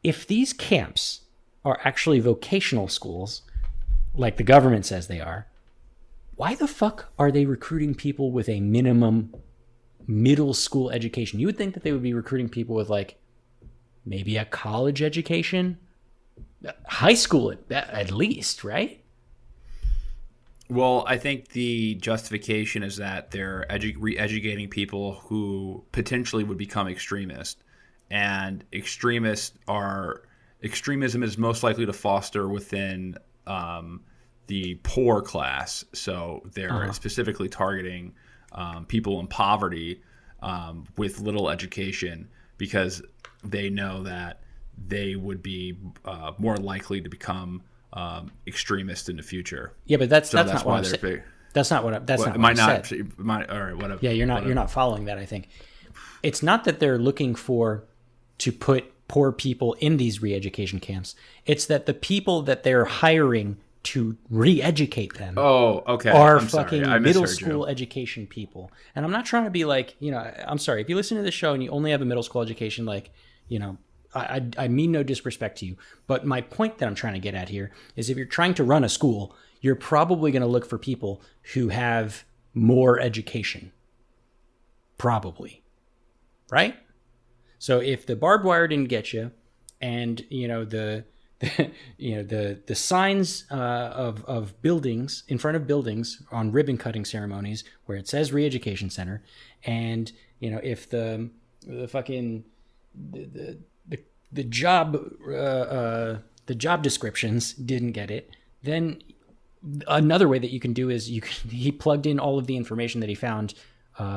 if these camps are actually vocational schools, like the government says they are, why the fuck are they recruiting people with a minimum middle school education? You would think that they would be recruiting people with like maybe a college education, high school at least, right? Well, I think the justification is that they're re-educating people who potentially would become extremists. And extremism is most likely to foster within the poor class. So they're specifically targeting people in poverty with little education, because they know that they would be more likely to become extremists in the future. Yeah, but that's not what I'm saying. That's not what I said. All right, whatever. Yeah, you're not following that, I think. It's not that they're looking to put poor people in these re-education camps. It's that the people that they're hiring to re-educate them Oh, okay. are I'm sorry. fucking I middle misheard school you. education people. And I'm not trying to be like, I'm sorry, if you listen to the show and you only have a middle school education, like, I mean no disrespect to you. But my point that I'm trying to get at here is if you're trying to run a school, you're probably going to look for people who have more education. Probably. Right? So if the barbed wire didn't get you, and the signs of buildings in front of buildings on ribbon cutting ceremonies where it says re-education center, and if the fucking the job descriptions didn't get it, then another way that you can do is he plugged in all of the information that he found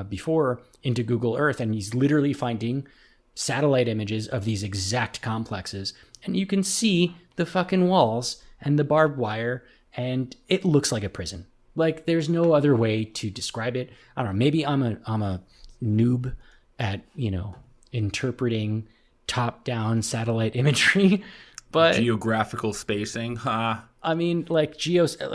before into Google Earth, and he's literally finding satellite images of these exact complexes, and you can see the fucking walls and the barbed wire, and it looks like a prison. Like, there's no other way to describe it. I don't know, maybe I'm a noob at interpreting top-down satellite imagery, but Geographical spacing, huh? I mean, like,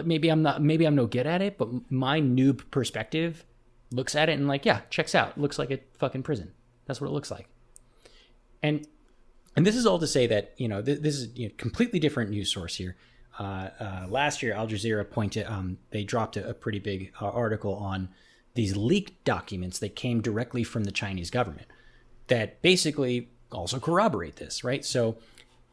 maybe I'm no good at it, but my noob perspective looks at it and like, yeah, checks out. Looks like a fucking prison. That's what it looks like. And this is all to say that this is a completely different news source here. Last year, Al Jazeera they dropped a pretty big article on these leaked documents that came directly from the Chinese government that basically also corroborate this, right? So,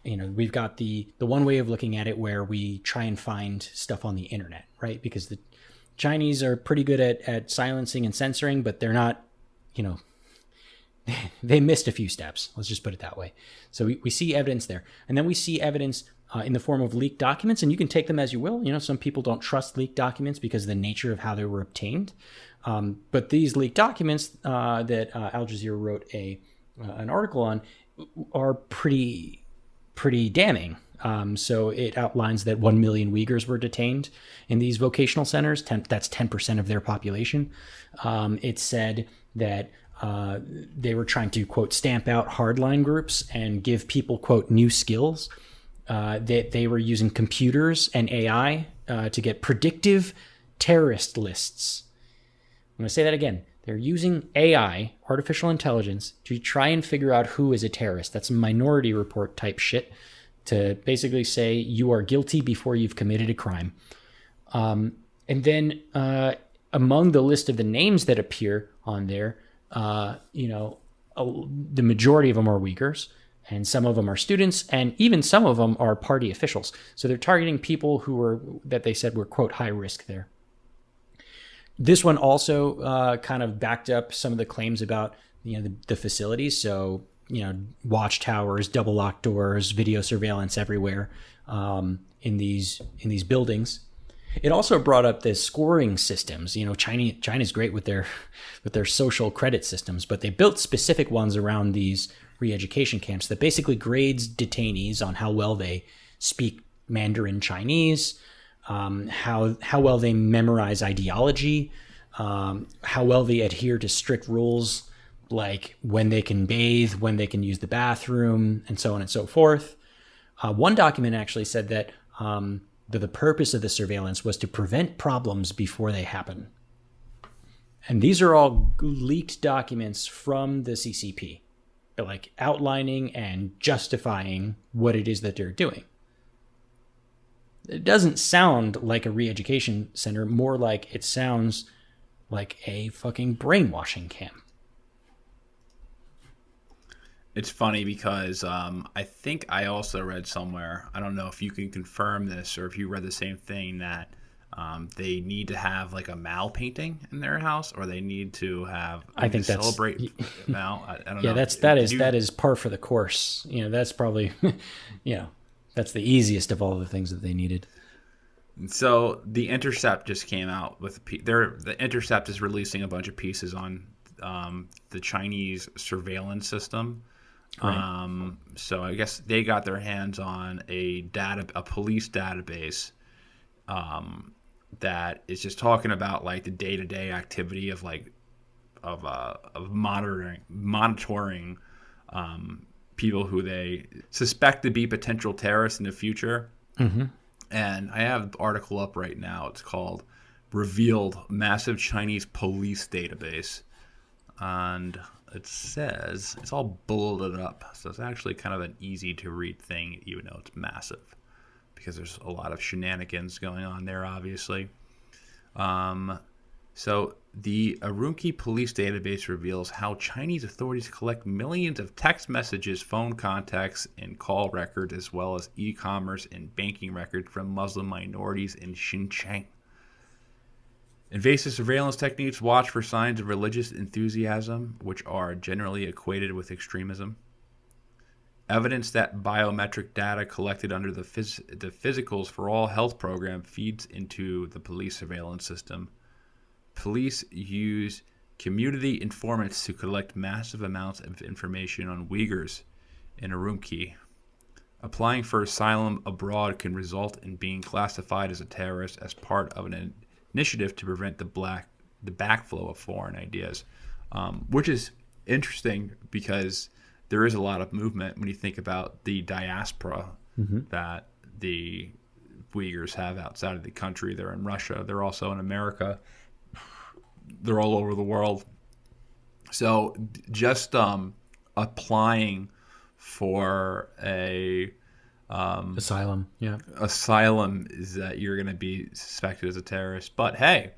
we've got the one way of looking at it where we try and find stuff on the internet, right? Because the Chinese are pretty good at silencing and censoring, but they're not, they missed a few steps. Let's just put it that way. So we see evidence there. And then we see evidence in the form of leaked documents, and you can take them as you will. Some people don't trust leaked documents because of the nature of how they were obtained. But these leaked documents that Al Jazeera wrote an article on are pretty damning. So it outlines that 1 million Uyghurs were detained in these vocational centers. That's 10% of their population. It said that they were trying to, quote, stamp out hardline groups and give people, quote, new skills. That they were using computers and AI to get predictive terrorist lists. I'm going to say that again. They're using AI, artificial intelligence, to try and figure out who is a terrorist. That's Minority Report type shit, to basically say you are guilty before you've committed a crime. And then among the list of the names that appear on there, the majority of them are Uyghurs, and some of them are students, and even some of them are party officials. So they're targeting people that they said were, quote, high risk there. This one also kind of backed up some of the claims about the facilities. So watchtowers, double locked doors, video surveillance everywhere in these buildings. It also brought up the scoring systems. China's great with their social credit systems, but they built specific ones around these re-education camps that basically grades detainees on how well they speak Mandarin Chinese, how well they memorize ideology, how well they adhere to strict rules like when they can bathe, when they can use the bathroom, and so on and so forth. One document actually said that the purpose of the surveillance was to prevent problems before they happen. And these are all leaked documents from the CCP, like outlining and justifying what it is that they're doing. It doesn't sound like a re-education center, more like it sounds like a fucking brainwashing camp. It's funny because I think I also read somewhere, I don't know if you can confirm this or if you read the same thing, that they need to have like a Mao painting in their house, or they need to have celebrate Mao. I don't know. That is par for the course. That's probably that's the easiest of all the things that they needed. So the Intercept just came out with the Intercept is releasing a bunch of pieces on the Chinese surveillance system. Right. So I guess they got their hands on a police database that is just talking about like the day-to-day activity of monitoring people who they suspect to be potential terrorists in the future. Mm-hmm. And I have the article up right now. It's called Revealed Massive Chinese Police Database. And it says, it's all bulleted up. So it's actually kind of an easy to read thing, even though it's massive. Because there's a lot of shenanigans going on there, obviously. So the Urumqi police database reveals how Chinese authorities collect millions of text messages, phone contacts, and call records, as well as e-commerce and banking records from Muslim minorities in Xinjiang. Invasive surveillance techniques watch for signs of religious enthusiasm, which are generally equated with extremism. Evidence that biometric data collected under the Physicals for All Health program feeds into the police surveillance system. Police use community informants to collect massive amounts of information on Uyghurs in Urumqi. Applying for asylum abroad can result in being classified as a terrorist as part of an initiative to prevent the backflow of foreign ideas, which is interesting because there is a lot of movement when you think about the diaspora that the Uyghurs have outside of the country. They're in Russia. They're also in America. They're all over the world. So just applying for a asylum is that you're going to be suspected as a terrorist. But hey,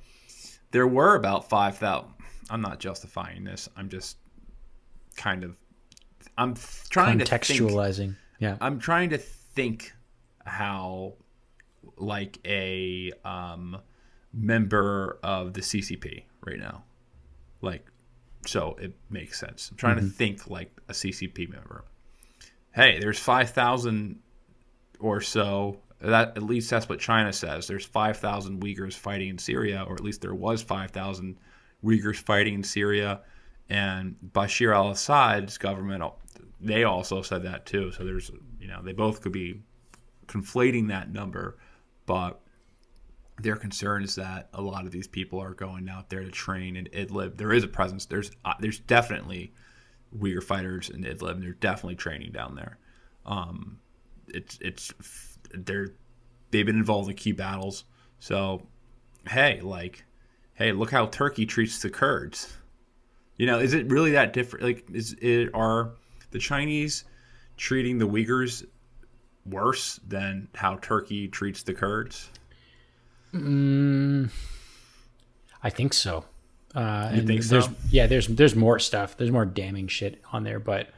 there were about 5,000. I'm not justifying this. I'm just I'm trying contextualizing. I'm trying to think how, like, a member of the CCP right now, like, so it makes sense. I'm trying to think like a CCP member. Hey, there's 5,000 or so. That, at least that's what China says. There's 5,000 Uyghurs fighting in Syria, or at least there was 5,000 Uyghurs fighting in Syria. And Bashar al-Assad's government, they also said that too. So there's, they both could be conflating that number, but their concern is that a lot of these people are going out there to train in Idlib. There is a presence. There's definitely Uyghur fighters in Idlib, and they're definitely training down there. They've been involved in key battles. So, hey, look how Turkey treats the Kurds. Is it really that different? Like, are the Chinese treating the Uyghurs worse than how Turkey treats the Kurds? I think so. You think so? There's more stuff. There's more damning shit on there, but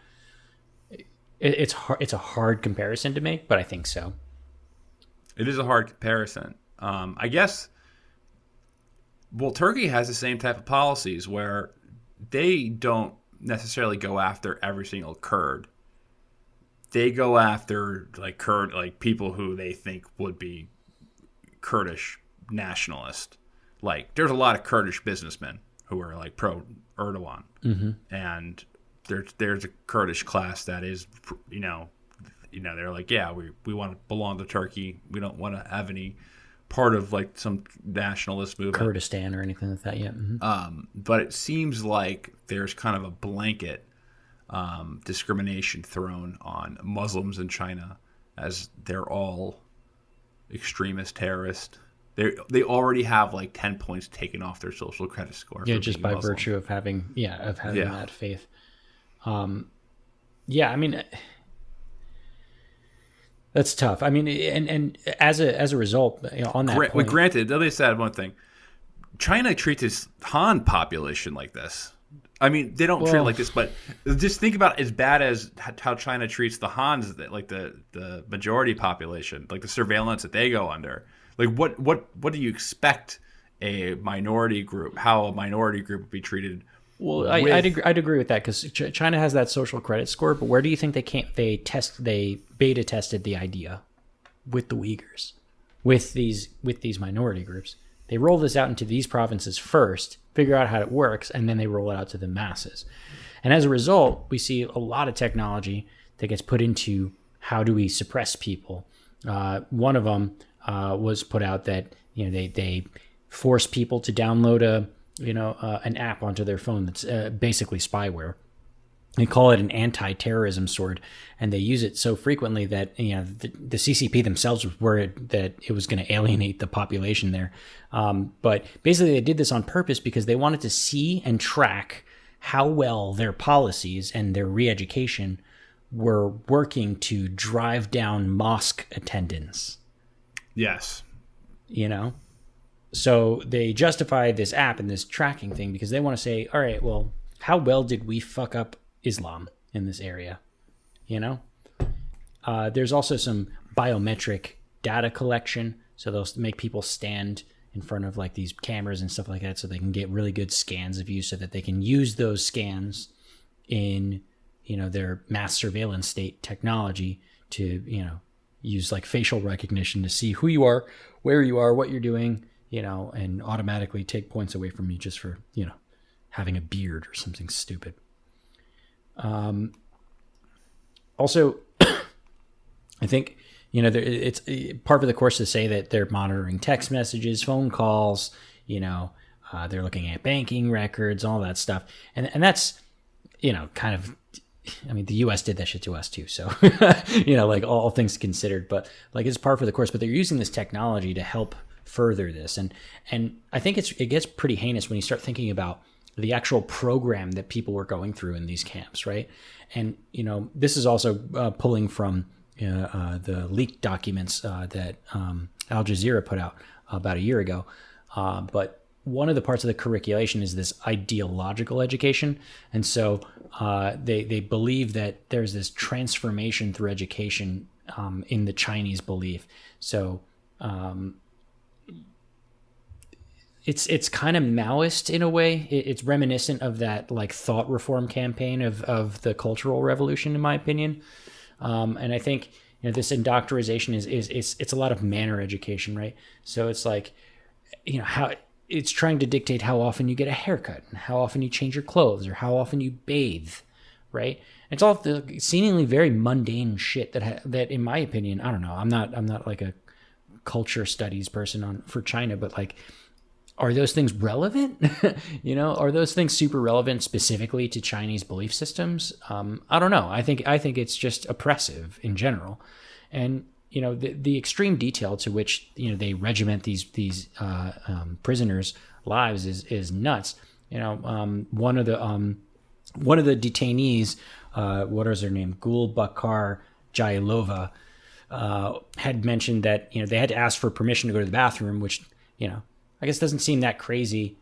it's hard. It's a hard comparison to make, but I think so. It is a hard comparison. I guess. Well, Turkey has the same type of policies where they don't necessarily go after every single Kurd. They go after people who they think would be Kurdish nationalist. Like, there's a lot of Kurdish businessmen who are like pro Erdogan, and there's a Kurdish class that is, they're like, yeah, we want to belong to Turkey. We don't want to have any part of like some nationalist movement, Kurdistan or anything like that. Yeah. But it seems like there's kind of a blanket discrimination thrown on Muslims in China, as they're all extremist terrorist. They already have like 10 points taken off their social credit score. Yeah, just by Muslim. virtue of having that faith. I mean, that's tough. I mean, and as a result, on that point, granted, they said one thing: China treats its Han population like this. I mean, they don't treat it like this, but just think about as bad as how China treats the Hans, like the majority population, like the surveillance that they go under. Like, what do you expect a minority group? How a minority group would be treated? Well, I'd agree with that, because China has that social credit score. But where do you think they beta tested the idea with the Uyghurs, with these minority groups? They roll this out into these provinces first, figure out how it works, and then they roll it out to the masses. And as a result, we see a lot of technology that gets put into how do we suppress people. One of them was put out that they force people to download an app onto their phone that's basically spyware, They call it an anti-terrorism sword, and they use it so frequently that the CCP themselves was worried that it was going to alienate the population there. But basically, they did this on purpose because they wanted to see and track how well their policies and their re-education were working to drive down mosque attendance. Yes. So they justify this app and this tracking thing because they want to say, all right, well, how well did we fuck up Islam in this area? There's also some biometric data collection. So they'll make people stand in front of like these cameras and stuff like that so they can get really good scans of you so that they can use those scans in, their mass surveillance state technology to, use like facial recognition to see who you are, where you are, what you're doing, and automatically take points away from you just for, having a beard or something stupid. Also, I think, it's part of the course to say that they're monitoring text messages, phone calls, they're looking at banking records, all that stuff. And that's, kind of, the U.S. did that shit to us too. So, like all things considered, but like it's par for the course, but they're using this technology to help further this. And I think it gets pretty heinous when you start thinking about the actual program that people were going through in these camps, right? And, this is also pulling from the leaked documents that Al Jazeera put out about a year ago. But one of the parts of the curriculation is this ideological education. And so they believe that there's this transformation through education in the Chinese belief. So it's kind of Maoist in a way. It's reminiscent of that like thought reform campaign of the Cultural Revolution, in my opinion. And I think this indoctrination it's a lot of manner education, right? So it's like how it's trying to dictate how often you get a haircut and how often you change your clothes or how often you bathe, right? It's all the seemingly very mundane shit that in my opinion, I don't know. I'm not like a culture studies person for China, but like, are those things relevant? Are those things super relevant specifically to Chinese belief systems? I don't know. I think it's just oppressive in general. And, the extreme detail to which, they regiment these prisoners' lives is nuts. One of the detainees, what is her name? Gul Bakar Jailova, had mentioned that, they had to ask for permission to go to the bathroom, which, I guess doesn't seem that crazy,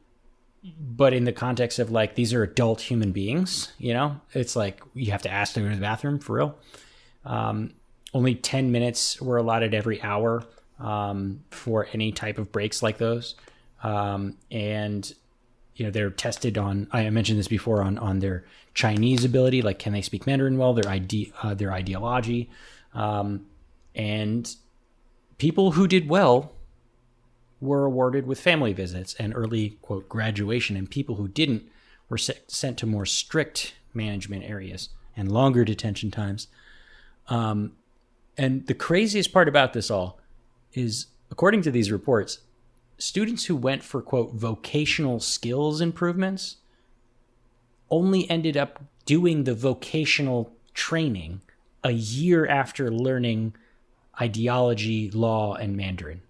but in the context of like, these are adult human beings, it's like you have to ask to go to the bathroom for real. Only 10 minutes were allotted every hour for any type of breaks like those. And, they're tested on, I mentioned this before, on their Chinese ability, like can they speak Mandarin well, their ideology. And people who did well were awarded with family visits and early, quote, graduation, and people who didn't were sent to more strict management areas and longer detention times. And the craziest part about this all is, according to these reports, students who went for, quote, vocational skills improvements only ended up doing the vocational training a year after learning ideology, law, and Mandarin.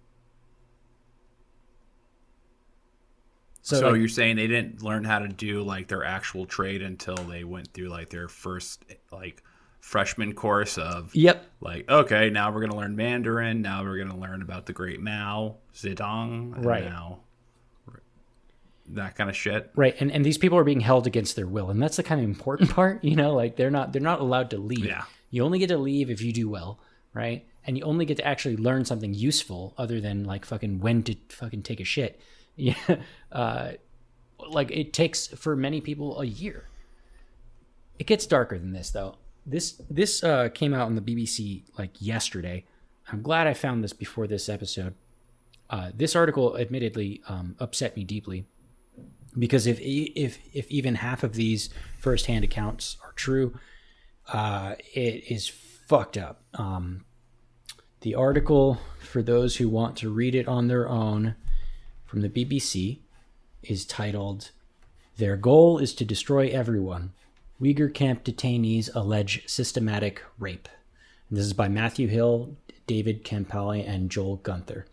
So you're saying they didn't learn how to do like their actual trade until they went through like their first like freshman course of like, okay, now we're going to learn Mandarin. Now we're going to learn about the great Mao Zedong. Right. Now, that kind of shit. Right. And these people are being held against their will. And that's the kind of important part, like they're not allowed to leave. Yeah. You only get to leave if you do well. Right. And you only get to actually learn something useful other than like fucking when to fucking take a shit. Yeah. Like it takes for many people a year. It gets darker than this though. This came out on the BBC like yesterday. I'm glad I found this before this episode. This article admittedly upset me deeply because if even half of these firsthand accounts are true, it is fucked up. The article, for those who want to read it on their own, from the BBC, is titled, "Their goal is to destroy everyone. Uyghur camp detainees allege systematic rape. And this is by Matthew Hill, David Campali, and Joel Gunther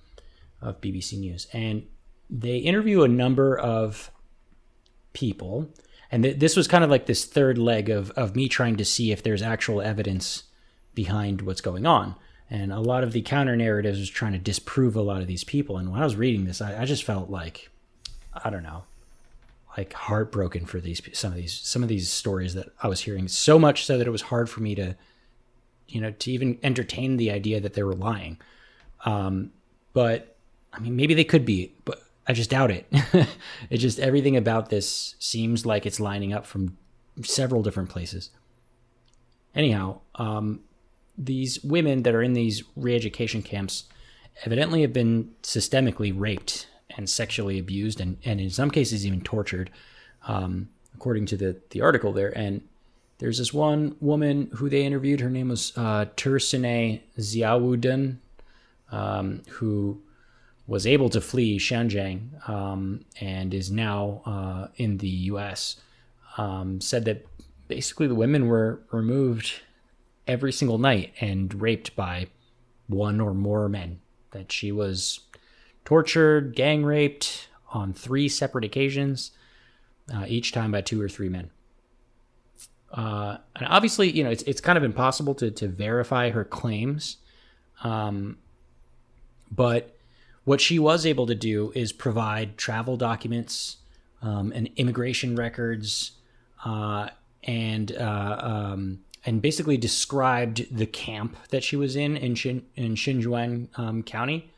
of BBC News. And they interview a number of people. And this was kind of like this third leg of me trying to see if there's actual evidence behind what's going on. And a lot of the counter narratives was trying to disprove a lot of these people. And when I was reading this, I just felt like, I don't know, like heartbroken for some of these stories that I was hearing, so much so that it was hard for me to even entertain the idea that they were lying. But I mean, maybe they could be, but I just doubt it. It's just everything about this seems like it's lining up from several different places. Anyhow, these women that are in these re-education camps evidently have been systemically raped and sexually abused and in some cases even tortured, according to the article there. And there's this one woman who they interviewed. Her name was Tursine Ziawuddin, who was able to flee Xinjiang and is now in the U.S., said that basically the women were removed every single night and raped by one or more men, that she was tortured, gang raped on 3 separate occasions, each time by 2 or 3 men. And obviously, it's kind of impossible to verify her claims. But what she was able to do is provide travel documents and immigration records, and basically described the camp that she was in Xinjiang County.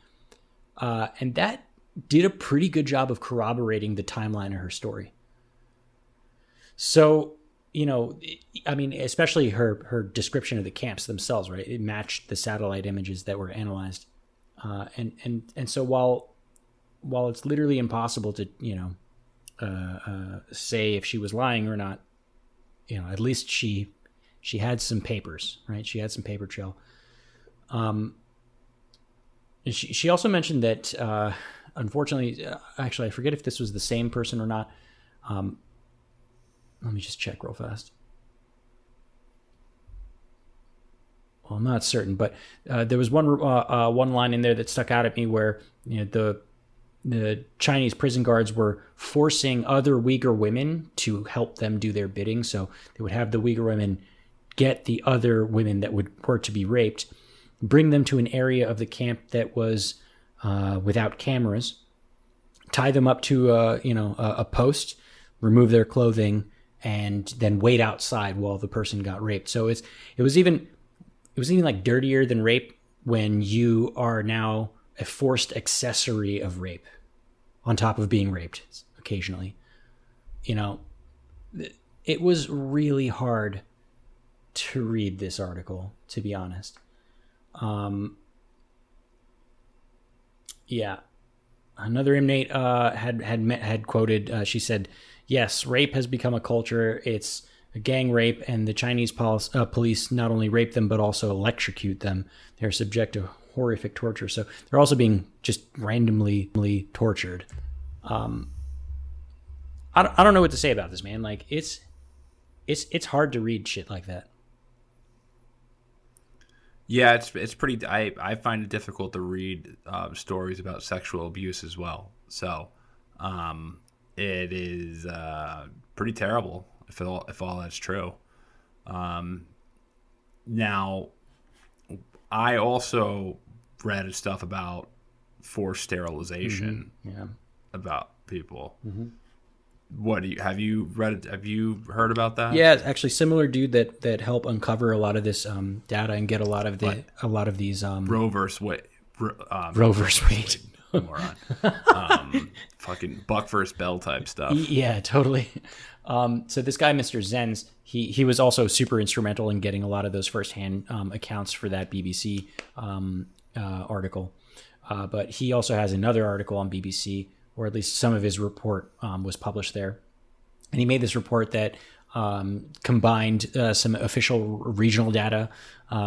And that did a pretty good job of corroborating the timeline of her story. So, I mean, especially her description of the camps themselves, right? It matched the satellite images that were analyzed. And so while it's literally impossible to, say if she was lying or not, at least she had some papers, right? She had some paper trail. And she also mentioned that, unfortunately, actually, I forget if this was the same person or not. Let me just check real fast. Well, I'm not certain, but there was one line in there that stuck out at me where the Chinese prison guards were forcing other Uyghur women to help them do their bidding. So they would have the Uyghur women get the other women that were to be raped, bring them to an area of the camp that was without cameras, tie them up to a post, remove their clothing, and then wait outside while the person got raped. So it was even like dirtier than rape when you are now a forced accessory of rape on top of being raped occasionally. It was really hard to read this article, to be honest. Yeah. Another inmate had quoted, she said, "Yes, rape has become a culture. It's a gang rape, and the Chinese police not only rape them, but also electrocute them. They're subject to horrific torture. So they're also being just randomly tortured." I don't know what to say about this, man. Like, it's hard to read shit like that. Yeah, it's pretty. I find it difficult to read stories about sexual abuse as well. So, it is pretty terrible if all that's true. Now, I also read stuff about forced sterilization. Mm-hmm. Yeah. About people. Mm-hmm. Have you heard about that? Yeah, it's actually similar dude that helped uncover a lot of this data and get a lot of these Roe versus Wade. Roe versus Wade. Moron. Fucking Buck versus Bell type stuff. Yeah, totally. So this guy, Mr. Zenz, he was also super instrumental in getting a lot of those firsthand accounts for that BBC article. But he also has another article on BBC, or at least some of his report was published there. And he made this report that combined some official regional data,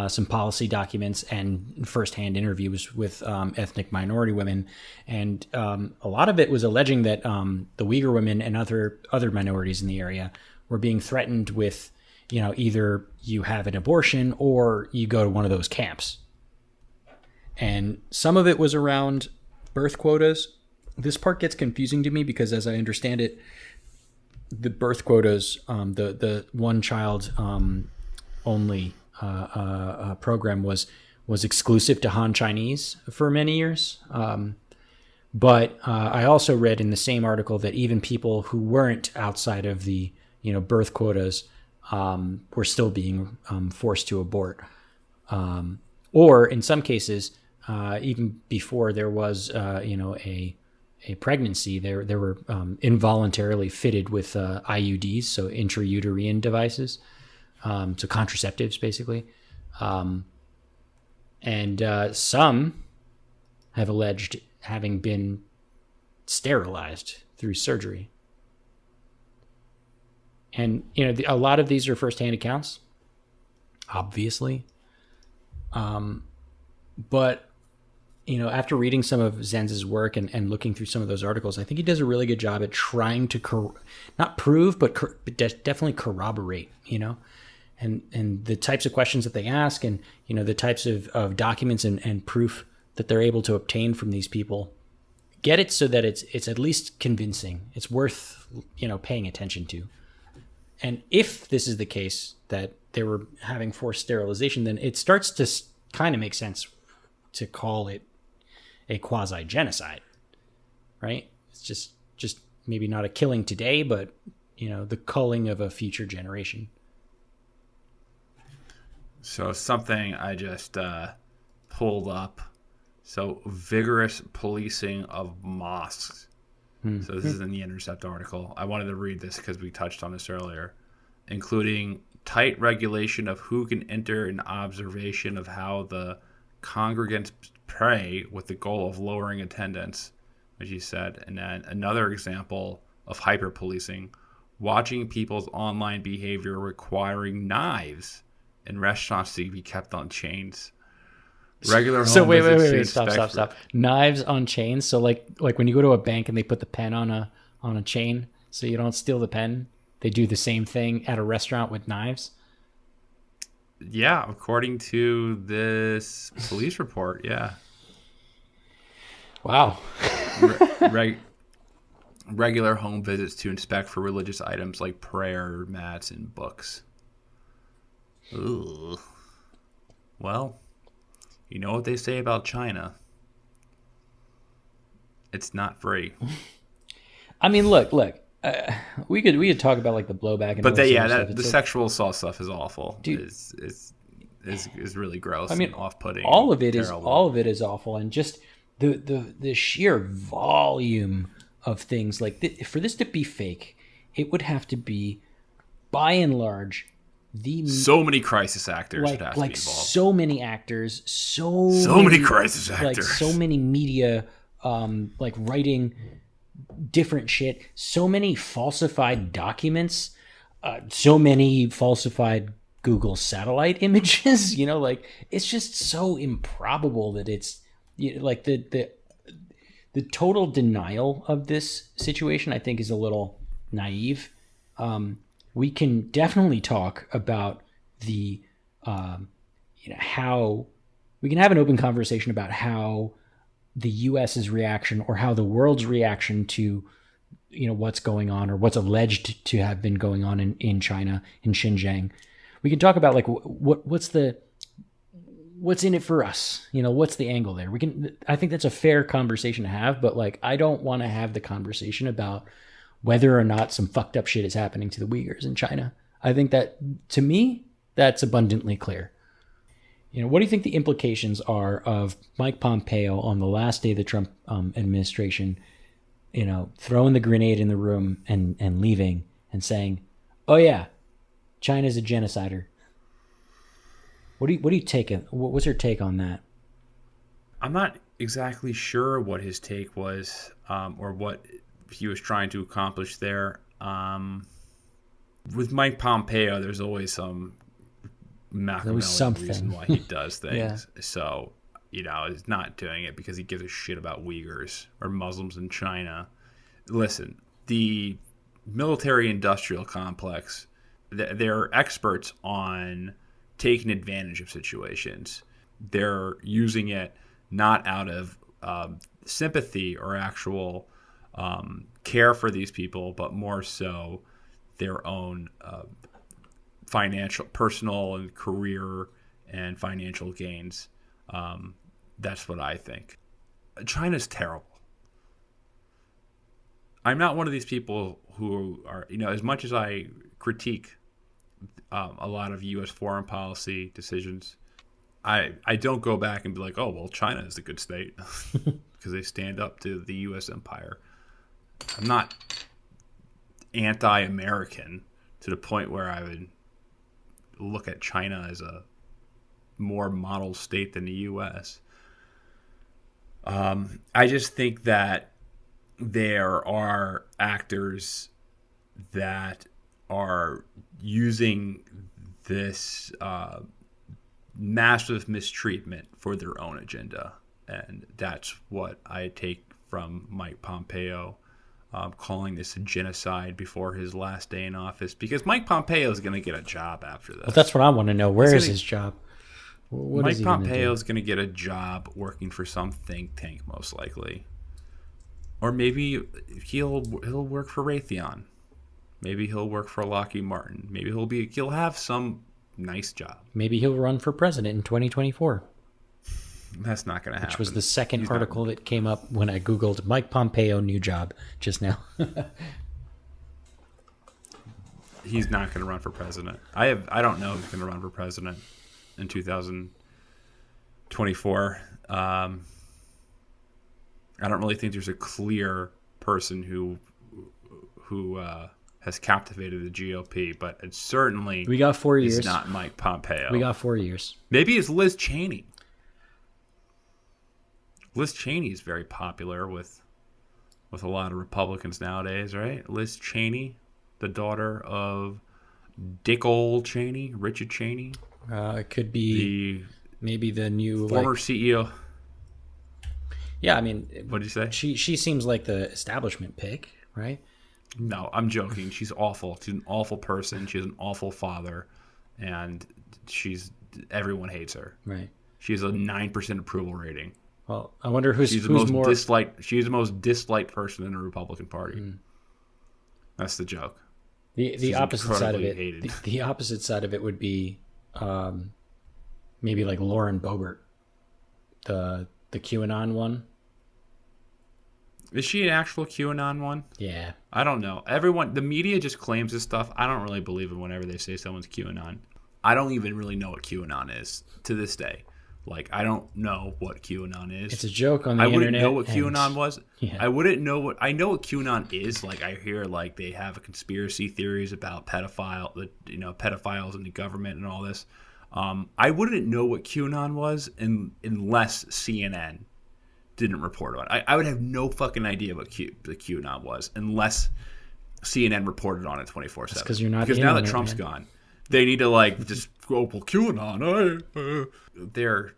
some policy documents, and firsthand interviews with ethnic minority women. And a lot of it was alleging that the Uyghur women and other minorities in the area were being threatened with either you have an abortion or you go to one of those camps. And some of it was around birth quotas. This part gets confusing to me because, as I understand it, the birth quotas, the one child only program was exclusive to Han Chinese for many years. But I also read in the same article that even people who weren't outside of the birth quotas were still being forced to abort, or in some cases, even before there was a pregnancy, there were involuntarily fitted with IUDs, so intrauterine devices, so contraceptives basically, and some have alleged having been sterilized through surgery. And, a lot of these are firsthand accounts, obviously. But, after reading some of Zenz's work and looking through some of those articles, I think he does a really good job at trying to not prove, but definitely corroborate, and the types of questions that they ask and, the types of documents and proof that they're able to obtain from these people, get it so that it's at least convincing. It's worth, paying attention to. And if this is the case that they were having forced sterilization, then it starts to kind of make sense to call it a quasi-genocide, right? It's just maybe not a killing today, but, the culling of a future generation. So something I just pulled up. So vigorous policing of mosques. So this is in the Intercept article. I wanted to read this because we touched on this earlier, including tight regulation of who can enter and observation of how the congregants pray with the goal of lowering attendance, which he said. And then another example of hyper-policing, watching people's online behavior requiring knives in restaurants to be kept on chains. Regular home so wait, stop. Knives on chains. So like when you go to a bank and they put the pen on a chain so you don't steal the pen, they do the same thing at a restaurant with knives. Yeah, according to this police report, yeah. Wow. Regular home visits to inspect for religious items like prayer mats and books. Ooh. Well, you know what they say about China? It's not free. I mean, look. We could talk about like the blowback, and but stuff. The sexual assault stuff is awful. Dude, is really gross. I mean, and off-putting. All of it is awful, and just the sheer volume of things like for this to be fake, it would have to be, by and large, so many crisis actors would have to be involved. So many actors, so many crisis actors, so many media, writing different shit, so many falsified documents, so many falsified Google satellite images. It's just so improbable that it's the total denial of this situation, I think, is a little naive. We can definitely talk about the, how we can have an open conversation about how the U.S.'s reaction or how the world's reaction to, what's going on or what's alleged to have been going on in China, in Xinjiang. We can talk about what's in it for us? What's the angle there? I think that's a fair conversation to have, but I don't want to have the conversation about whether or not some fucked up shit is happening to the Uyghurs in China. I think that, to me, that's abundantly clear. What do you think the implications are of Mike Pompeo on the last day of the Trump administration, throwing the grenade in the room and leaving and saying, "Oh yeah, China's a genocider"? What do you take? What's your take on that? I'm not exactly sure what his take was, or what he was trying to accomplish there. With Mike Pompeo, there's always some Machiavellian reason why he does things. Yeah. So, he's not doing it because he gives a shit about Uyghurs or Muslims in China. Listen, the military-industrial complex they're experts on taking advantage of situations. They're using it not out of sympathy or actual care for these people, but more so their own financial, personal, and career and financial gains. That's what I think. China's terrible. I'm not one of these people who are, as much as I critique a lot of U.S. foreign policy decisions, I don't go back and be like, oh, well, China is a good state because they stand up to the U.S. empire. I'm not anti-American to the point where I would look at China as a more model state than the U.S. I just think that there are actors that are using this massive mistreatment for their own agenda. And that's what I take from Mike Pompeo calling this a genocide before his last day in office. Because Mike Pompeo is going to get a job after this. Well, that's what I want to know. Where is his job? What Mike Pompeo is going to get a job working for some think tank, most likely. Or maybe he'll work for Raytheon. Maybe he'll work for Lockheed Martin. Maybe he'll have some nice job. Maybe he'll run for president in 2024. That's not going to happen. Which was the second article that came up when I Googled Mike Pompeo new job just now. He's not going to run for president. I don't know who's going to run for president in 2024. I don't really think there's a clear person who has captivated the GOP, but it certainly we got 4 years. Is not Mike Pompeo. We got 4 years. Maybe it's Liz Cheney. Liz Cheney is very popular with a lot of Republicans nowadays, right? Liz Cheney, the daughter of Dick Cheney, Richard Cheney. It could be maybe the new former CEO. Yeah, I mean, what did you say? She seems like the establishment pick, right? No, I'm joking. She's awful. She's an awful person. She's an awful father, and everyone hates her. Right. She has a 9% approval rating. Well, I wonder who's the most disliked. She's the most disliked person in the Republican Party. That's the joke. The opposite side of it. The opposite side of it would be maybe like Lauren Boebert, the QAnon one. Is she an actual QAnon one? Yeah. I don't know. The media just claims this stuff. I don't really believe it whenever they say someone's QAnon. I don't even really know what QAnon is to this day. Like, I don't know what QAnon is. It's a joke on the internet. I wouldn't know what QAnon was. Yeah. I wouldn't know what... I know what QAnon is. Like, I hear, like, they have conspiracy theories about pedophiles in the government and all this. I wouldn't know what QAnon was unless CNN didn't report on it. I would have no fucking idea what the QAnon was unless CNN reported on it 24/7. Because you're not because now that Trump's gone, they need to just go, well, QAnon. They're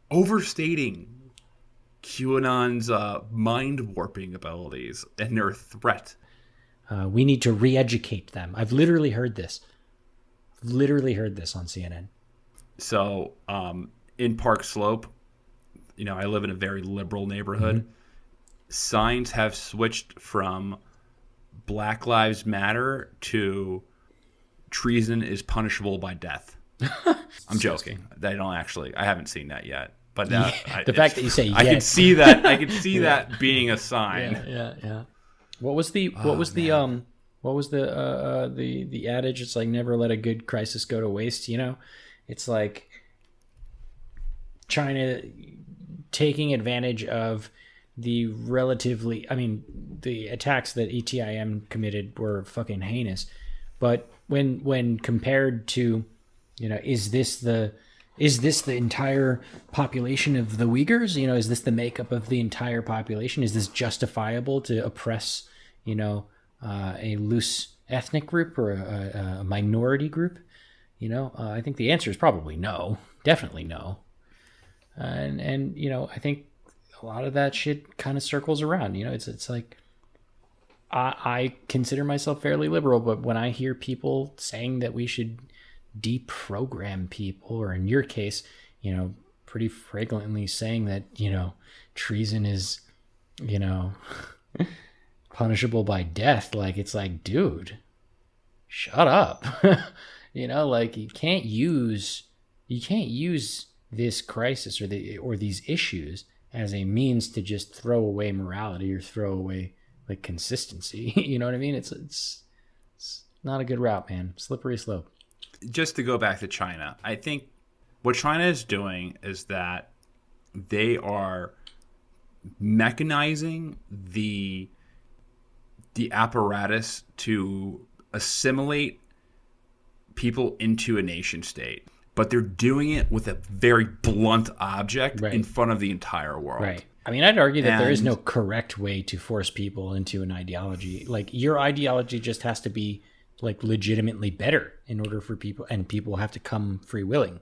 overstating QAnon's mind warping abilities and their threat. We need to re-educate them. I've literally heard this. on CNN. So in Park Slope, I live in a very liberal neighborhood. Mm-hmm. Signs have switched from Black Lives Matter to treason is punishable by death. I'm joking. I haven't seen that yet. But the fact that you say I can see that. I can see that being a sign. Yeah. What was the adage? It's like never let a good crisis go to waste. It's like China taking advantage of the the attacks that ETIM committed were fucking heinous. But when compared to, is this the entire population of the Uyghurs? Is this the makeup of the entire population? Is this justifiable to oppress, a loose ethnic group or a minority group? I think the answer is probably no, definitely no. And I think a lot of that shit kind of circles around. It's like I consider myself fairly liberal, but when I hear people saying that we should deprogram people, or in your case, pretty frequently saying that, treason is, punishable by death, like, it's like, dude, shut up. Like, you can't use this crisis or these issues as a means to just throw away morality or throw away like consistency. You know what I mean? It's not a good route, man. Slippery slope. Just to go back to China, I think what China is doing is that they are mechanizing the apparatus to assimilate people into a nation state, but they're doing it with a very blunt object in front of the entire world. Right. I mean, I'd argue that there is no correct way to force people into an ideology. Like, your ideology just has to be like legitimately better in order for people, and people have to come free willing.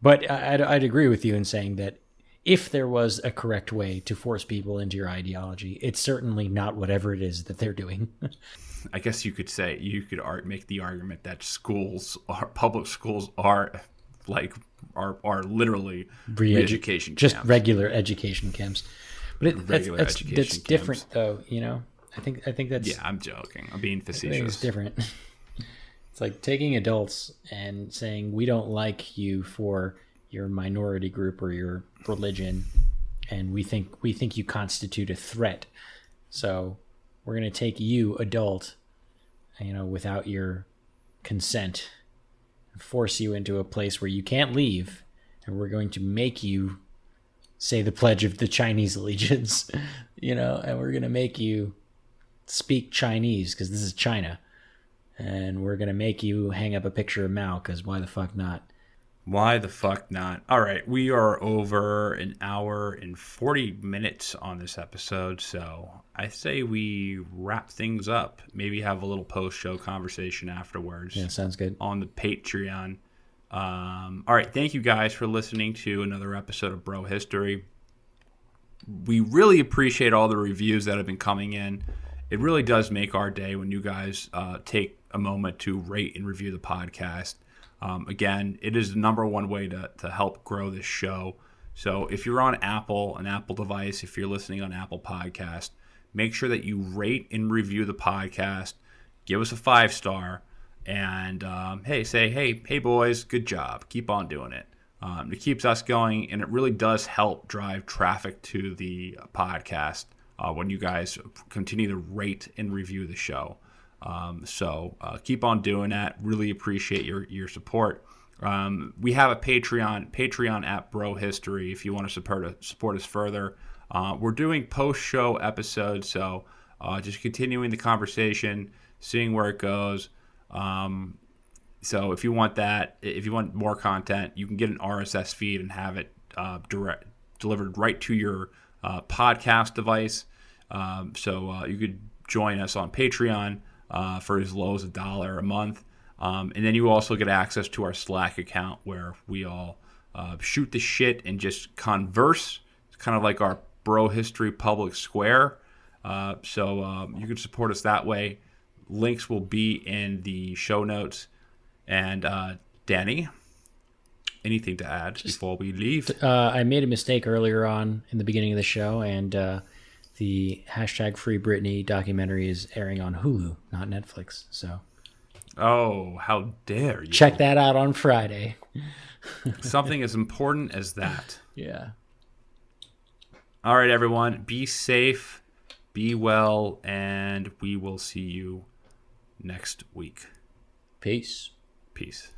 But I'd agree with you in saying that if there was a correct way to force people into your ideology, it's certainly not whatever it is that they're doing. I guess you could make the argument that public schools are literally re-education camps. Just regular education camps. But that's different, though. I think that's. Yeah, I'm joking. I'm being facetious. I think it's different. It's like taking adults and saying, we don't like you for your minority group or your religion, and we think you constitute a threat. So we're going to take you, adult, without your consent, and force you into a place where you can't leave, and we're going to make you say the pledge of the Chinese allegiance, and we're going to make you speak Chinese because this is China, and we're going to make you hang up a picture of Mao because why the fuck not? Why the fuck not? All right, we are over an hour and 40 minutes on this episode, so I say we wrap things up. Maybe have a little post-show conversation afterwards. Yeah, sounds good. On the Patreon. All right, thank you guys for listening to another episode of Bro History. We really appreciate all the reviews that have been coming in. It really does make our day when you guys take a moment to rate and review the podcast. Again, it is the number one way to help grow this show. So if you're on an Apple device, if you're listening on Apple Podcast, make sure that you rate and review the podcast. Give us a 5-star, and hey boys, good job. Keep on doing it. It keeps us going, and it really does help drive traffic to the podcast when you guys continue to rate and review the show. So keep on doing that. Really appreciate your support. We have a Patreon at Bro History if you want to support us further. We're doing post-show episodes, so just continuing the conversation, seeing where it goes. So if you want more content, you can get an RSS feed and have it delivered right to your podcast device. So you could join us on Patreon for as low as $1 a month. And then you also get access to our Slack account where we all shoot the shit and just converse. It's kind of like our Bro History public square. So you can support us that way. Links will be in the show notes. And Danny, anything to add before we leave? I made a mistake earlier on in the beginning of the show, and the #Free Britney documentary is airing on Hulu, not Netflix. So, oh, how dare you! Check that out on Friday. Something as important as that. Yeah. All right, everyone. Be safe, be well, and we will see you next week. Peace. Peace.